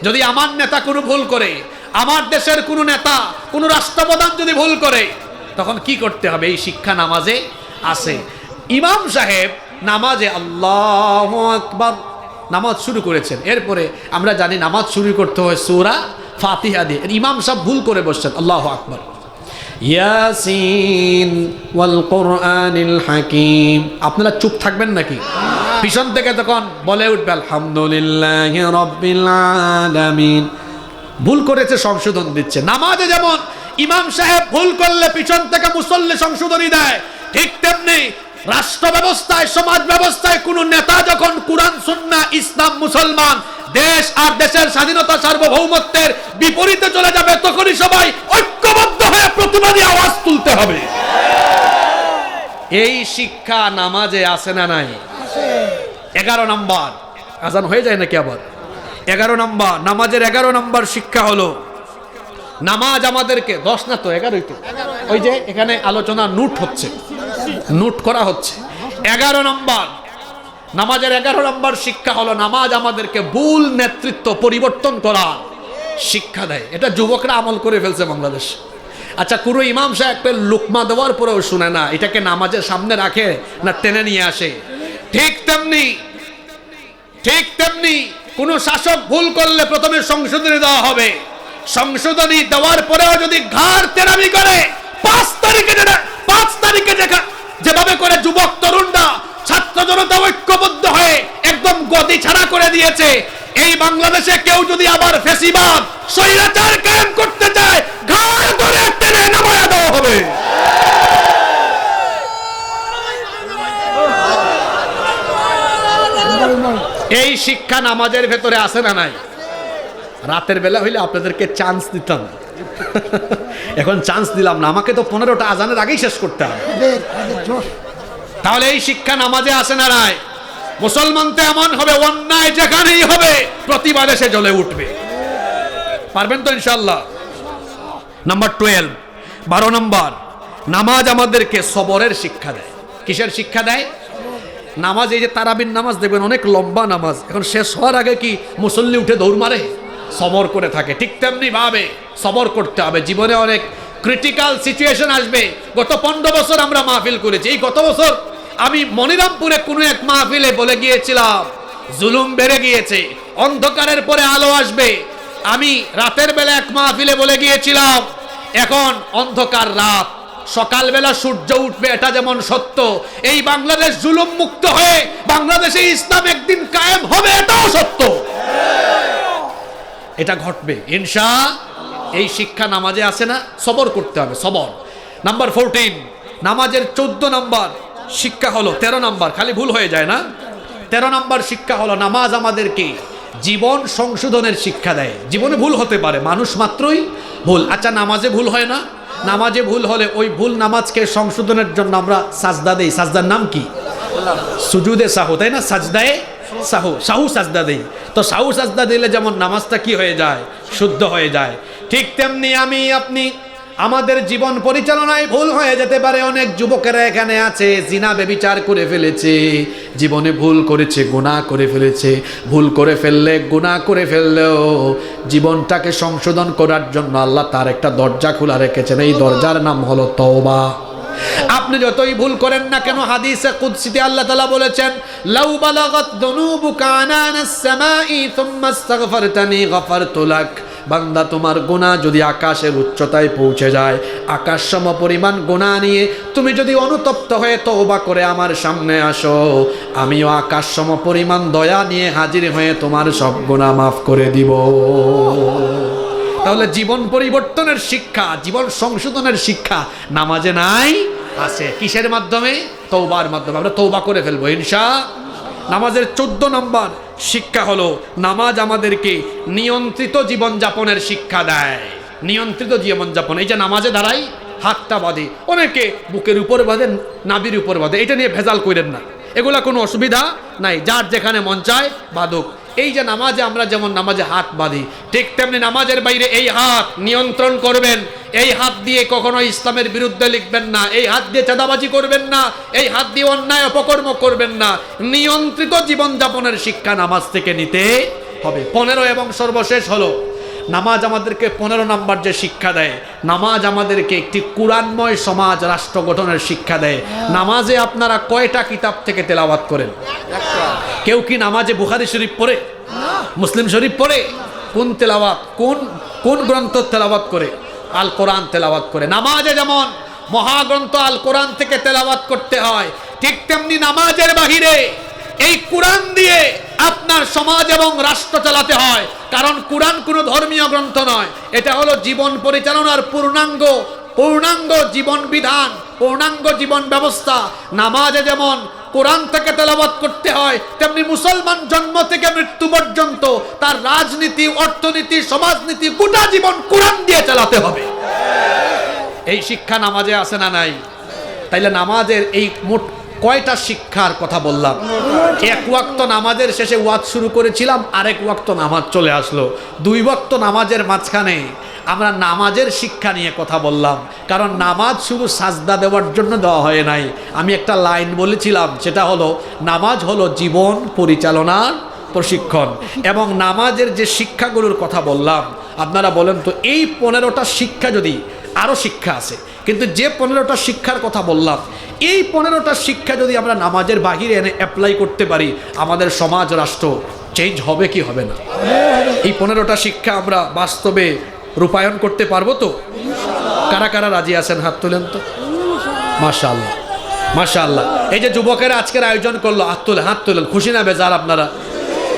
C: যদি আমার নেতা কোনো ভুল করে, আমার দেশের কোনো নেতা, কোনো রাষ্ট্রপ্রধান যদি ভুল করে, তখন কি করতে হবে? এই শিক্ষা নামাজে আছে। ইমাম সাহেব নামাজে আল্লাহু আকবার নামাজ শুরু করেছেন, এরপরে আমরা জানি নামাজ শুরু করতে হয় সূরা ফাতিহা দিয়ে। ইমাম সাহেব ভুল করে বসছেন, আল্লাহু আকবার, ইয়াসিন ওয়াল কুরআনিল হাকিম। আপনারা চুপ থাকবেন নাকি? পিছন থেকে তখন বলে উঠবে আলহামদুলিল্লাহি রাব্বিল আলামিন। ভুল করেছে, সংশোধন দিচ্ছে। নামাজে যেমন ইমাম সাহেব ভুল করলে পিছন থেকে মুসল্লি সংশোধনী দেয়, ঠিক তেমনি রাষ্ট্র ব্যবস্থায়, সমাজ ব্যবস্থায় কোন নেতা যখন কুরআন সুন্নাহ ইসলাম মুসলমান দেশ আর দেশের স্বাধীনতা সার্বভৌমত্বের বিপরীতে চলে যাবে, তখনই সবাই ঐক্যবদ্ধ হয়ে প্রতিবাদী আওয়াজ তুলতে হবে। এই শিক্ষা নামাজে আছে না নাই? 11 নম্বর, আজান হয়ে যায় নাকি আবার? 11 নম্বর, নামাজের 11 নম্বর শিক্ষা হলো নামাজ আমাদেরকে, 10 না তো 11ই তো, ওই যে এখানে আলোচনা নোট হচ্ছে, নোট করা হচ্ছে। 11 নম্বর, নামাজের 11 নম্বর শিক্ষা হলো নামাজ আমাদেরকে ভুল নেতৃত্ব পরিবর্তন করা শিক্ষা দেয়। এটা যুবকরা আমল করে ফেলছে বাংলাদেশ। আচ্ছা, কোনো ইমাম সাহেব লুকমা দেওয়ার পরেও শুনে না, এটাকে নামাজের সামনে রাখে না টেনে নিয়ে আসে? ঠিক তেমনি কোন শাসক ভুল করলে প্রথমে সংশোধনী দেওয়া হবে, সংশোধনী দেওয়ার পরেও যদি ঘাড় তেরামি করে 5 তারিখে যেভাবে করে যুবক তরুণরা, ছাত্র জনতা ঐক্যবদ্ধ হয়ে একদম গদি ছাড়া করে দিয়েছে, এই বাংলাদেশে কেউ যদি আবার ফ্যাসিবাদ স্বৈরাচার কায়েম করতে চায়, ঘাড় ধরে টেনে নামায়া দেওয়া হবে। এই শিক্ষা নামাজের ভেতরে আছে না নাই? রাতের বেলা হইলে আপনাদেরকে চান্স দিতাম, এখন চান্স দিলাম না, আমাকে তো 15টা আজানের আগেই শেষ করতে হবে। তাহলে এই শিক্ষা নামাজে আসে না নাই? মুসলমান তো এমন হবে, অন্যায় যেখানেই হবে প্রতিবাদে সে জ্বলে উঠবে। পারবেন তো ইনশাআল্লাহ? নাম্বার 12, 12 নম্বর, নামাজ আমাদেরকে সবরের শিক্ষা দেয়। কিসের শিক্ষা দেয়? নামাজ, এই যে তারাবির নামাজ দেখবেন অনেক লম্বা নামাজ, এখন শেষ হওয়ার আগে কি মুসল্লি উঠে দৌড় মারে? সবর করে থাকে। ঠিক তেমনি ভাবে সবর করতে হবে। জীবনে অনেক ক্রিটিক্যাল সিচুয়েশন আসবে। গত 15 বছর আমরা মাহফিল করেছি। এই গত বছর আমি মনিরামপুরে কোনো এক মাহফিলে বলে গিয়েছিলাম, জুলুম বেড়ে গিয়েছে, অন্ধকারের পরে আলো আসবে। আমি রাতের বেলা এক মাহফিলে বলে গিয়েছিলাম, এখন অন্ধকার রাত, সকালবেলা সূর্য উঠবে, এটা যেমন সত্য, এই বাংলাদেশ জুলুম মুক্ত হয়ে বাংলাদেশে ইসলাম একদিন কায়েম হবে, এটাও সত্য। এটা ঘটবে ইনশাআল্লাহ। এই শিক্ষা নামাজে আছে না? সবর করতে হবে, সবর। নাম্বার 14, নামাজের 14 নম্বর শিক্ষা হলো, 13 নম্বর, খালি ভুল হয়ে যায় না। 13 নম্বর শিক্ষা হলো, নামাজ আমাদেরকে জীবন সংশোধনের শিক্ষা দেয়। জীবনে ভুল হতে পারে, মানুষ মাত্রই ভুল। আচ্ছা, নামাজে ভুল হয় না? নামাজে ভুল হলে ওই ভুল নামাজকে সংশোধনের জন্য আমরা সাজদা দেই। সাজদার নাম কি? সুজুদে সাহু, তাই না? সাজদায়ে সাহু, সাহু সাজদা দেই। তো সাহু সাজদা দিলে যেমন নামাজটা কি হয়ে যায়? শুদ্ধ হয়ে যায়। ঠিক তেমনি আমি আপনি আমাদের জীবন পরিচালনায় ভুল হয়ে যেতে পারে। অনেক যুবকেরা এখানে আছে, জিনা বেবিচার করে ফেলেছে, জীবনে ভুল করেছে, গুনাহ করে ফেলেছে। ভুল করে ফেললে, গুনাহ করে ফেললেও জীবনটাকে সংশোধন করার জন্য আল্লাহ তার একটা দরজা খোলা রেখেছেন। এই দরজার নাম হলো তওবা। আপনি যতই ভুল করেন না কেন, হাদিসে কুদসিতে আল্লাহ তাআলা বলেছেন, লাউ বালাগাত দুনুবুকা আনানাস সামাই সুম্মা আস্তাগফারতানি গফারতু লাক। বান্দা, তোমার গুনাহ যদি আকাশের উচ্চতায় পৌঁছে যায়, আকাশ সম পরিমাণ গুনাহ নিয়ে তুমি যদি অনুতপ্ত হয়ে তওবা করে আমার সামনে আসো, আমিও আকাশ সম পরিমাণ দয়া নিয়ে হাজির হয়ে তোমার সব গুনাহ মাফ করে দিব। তাহলে জীবন পরিবর্তনের শিক্ষা, জীবন সংশোধনের শিক্ষা নামাজে নাই? আছে। কিসের মাধ্যমে? তওবার মাধ্যমে। আমরা তওবা করে ফেলবো ইনশাআল্লাহ। নামাজের 14 নম্বর শিক্ষা হলো, নামাজ আমাদেরকে নিয়ন্ত্রিত জীবনযাপনের শিক্ষা দেয়। নিয়ন্ত্রিত জীবনযাপন, এই যে নামাজে দাঁড়াই, হাতটা বাঁধে, অনেকে বুকের উপর বাঁধেন, নাভির উপর বাঁধে, এটা নিয়ে ভেজাল করেন না, এগুলা কোনো অসুবিধা নাই, যার যেখানে মন চায় বাঁধুক। এই যে নামাজে আমরা যেমন নামাজে হাত বাঁধি, ঠিক তেমনি নামাজের বাইরে এই হাত নিয়ন্ত্রণ করবেন। এই হাত দিয়ে কখনো ইসলামের বিরুদ্ধে লিখবেন না, এই হাত দিয়ে চাঁদাবাজি করবেন না, এই হাত দিয়ে অন্যায় অপকর্ম করবেন না। নিয়ন্ত্রিত জীবনযাপনের শিক্ষা নামাজ থেকে নিতে হবে। 15 এবং সর্বশেষ হলো, নামাজ আমাদেরকে 15 নম্বর যে শিক্ষা দেয়, নামাজ আমাদেরকে একটি কুরআনময় সমাজ রাষ্ট্র গঠনের শিক্ষা দেয়। নামাজে আপনারা কয়টা কিতাব থেকে তেলাওয়াত করেন? কেউ কি নামাজে বুখারী শরীফ পড়ে? মুসলিম শরীফ পড়ে? কোন তেলাওয়াত, কোন গ্রন্থ তেলাওয়াত করে? আল কোরআন তেলাওয়াত করে। নামাজে যেমন মহাগ্রন্থ আল কোরআন থেকে তেলাওয়াত করতে হয়, ঠিক তেমনি নামাজের বাহিরে এই কোরআন দিয়ে আপনার সমাজ এবং রাষ্ট্র চালাতে হয়। কারণ কোরআন কোনো ধর্মীয় গ্রন্থ নয়, এটা হলো জীবন পরিচালনার পূর্ণাঙ্গ জীবন বিধান, পূর্ণাঙ্গ জীবন ব্যবস্থা। নামাজে যেমন কোরআন থেকে তেলাওয়াত করতে হয়, তেমনি মুসলমান জন্ম থেকে মৃত্যু পর্যন্ত তার রাজনীতি, অর্থনীতি, সমাজনীতি, গোটা জীবন কোরআন দিয়ে চালাতে হবে। এই শিক্ষা নামাজে আছে না নাই? তাইলে নামাজের এই মোট কয়টা শিক্ষার কথা বললাম? এক ওয়াক্ত নামাজের শেষে ওয়াজ শুরু করেছিলাম, আরেক ওয়াক্ত নামাজ চলে আসলো। 2 ওয়াক্ত নামাজের মাঝখানে আমরা নামাজের শিক্ষা নিয়ে কথা বললাম। কারণ নামাজ শুধু সাজদা দেওয়ার জন্য দেওয়া হয় নাই। আমি একটা লাইন বলেছিলাম, সেটা হলো, নামাজ হলো জীবন পরিচালনার প্রশিক্ষণ। এবং নামাজের যে শিক্ষাগুলোর কথা বললাম, আপনারা বলেন তো, এই 15টা শিক্ষা, যদি আরও শিক্ষা আছে, কিন্তু যে 15টা শিক্ষার কথা বললাম, এই 15টা শিক্ষা যদি আমরা নামাজের বাহিরে এনে অ্যাপ্লাই করতে পারি, আমাদের সমাজ রাষ্ট্র চেঞ্জ হবে কি হবে না? এই 15টা শিক্ষা আমরা বাস্তবে রূপায়ণ করতে পারবো তো? কারা কারা রাজি আছেন হাত তোলেন তো। মাশাআল্লাহ, মাশাআল্লাহ। এই যে যুবকেরা আজকের আয়োজন করলো, হাত তোলেন, খুশি না বেজার আপনারা?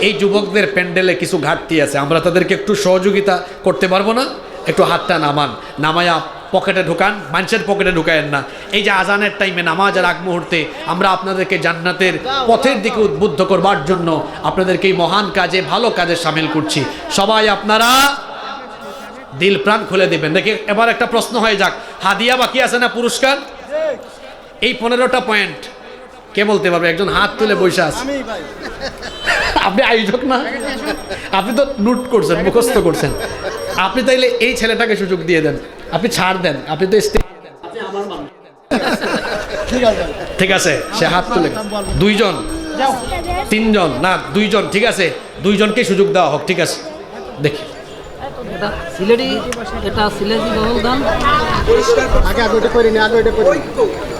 C: এই যুবকদের প্যান্ডেলে কিছু ঘাটতি আছে, আমরা তাদেরকে একটু সহযোগিতা করতে পারবো না? একটু হাতটা নামায়া পকেটে ঢুকান, মানুষের পকেটে ঢুকায়েন না। এই যে আজানের টাইমে, নামাজের আগ মুহূর্তে আমরা আপনাদেরকে জান্নাতের পথের দিকে উদ্বুদ্ধ করবার জন্য আপনাদেরকে এই মহান কাজে, ভালো কাজে সামিল করছি। সবাই আপনারা দিল প্রাণ খুলে দিবেন। দেখে এবার একটা প্রশ্ন হয়ে যাক, হাদিয়া বাকি আছে না পুরস্কার? এই 15টা পয়েন্ট কে বলতে পারবে? একজন হাত তুলে বসে আছে। আপনি আয়োজক না? আপনি তো নোট করছেন, মুখস্থ করছেন। আপনি তাইলে এই ছেলেটাকে সুযোগ দিয়ে দেন, আপনি ছাড় দেন, আপনি তো ঠিক আছে, সে হাত তুলে দুইজন, তিনজন না দুইজন, ঠিক আছে, দুইজনকে সুযোগ দেওয়া হোক, ঠিক আছে। দেখি
D: এটা সিলেটি বহুল গান।
B: আগে ওটা করিনি, আগে ওটা করি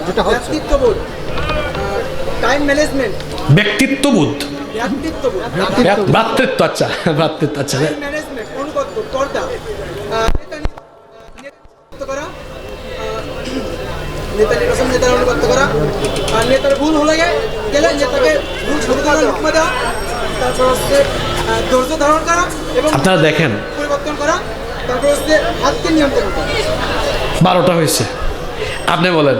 B: যেটা হচ্ছে
E: ব্যক্তিত্ববোধ, টাইম ম্যানেজমেন্ট,
C: ব্যক্তিত্ববোধ, ভ্রাতৃত্ব, আচ্ছা ভ্রাতৃত্ব, আচ্ছা
E: টাইম ম্যানেজমেন্ট, অনুগত্য, পর্দা, নেতা করা, নেতা নির্বাচন, নেতার অনুগত্য করা, আর নেতার ভুল হলে গেলে নেতাকে ভুল সংশোধনের হুকুম দেওয়া, তারপর হচ্ছে ধৈর্য ধারণ করা এবং
C: আপনারা দেখেন
E: পরিবর্তন করা, তারপর হচ্ছে হাতকে নিয়ন্ত্রণ করা।
C: 12টা হয়েছে, আপনি বলেন।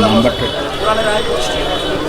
B: নাম্বারটা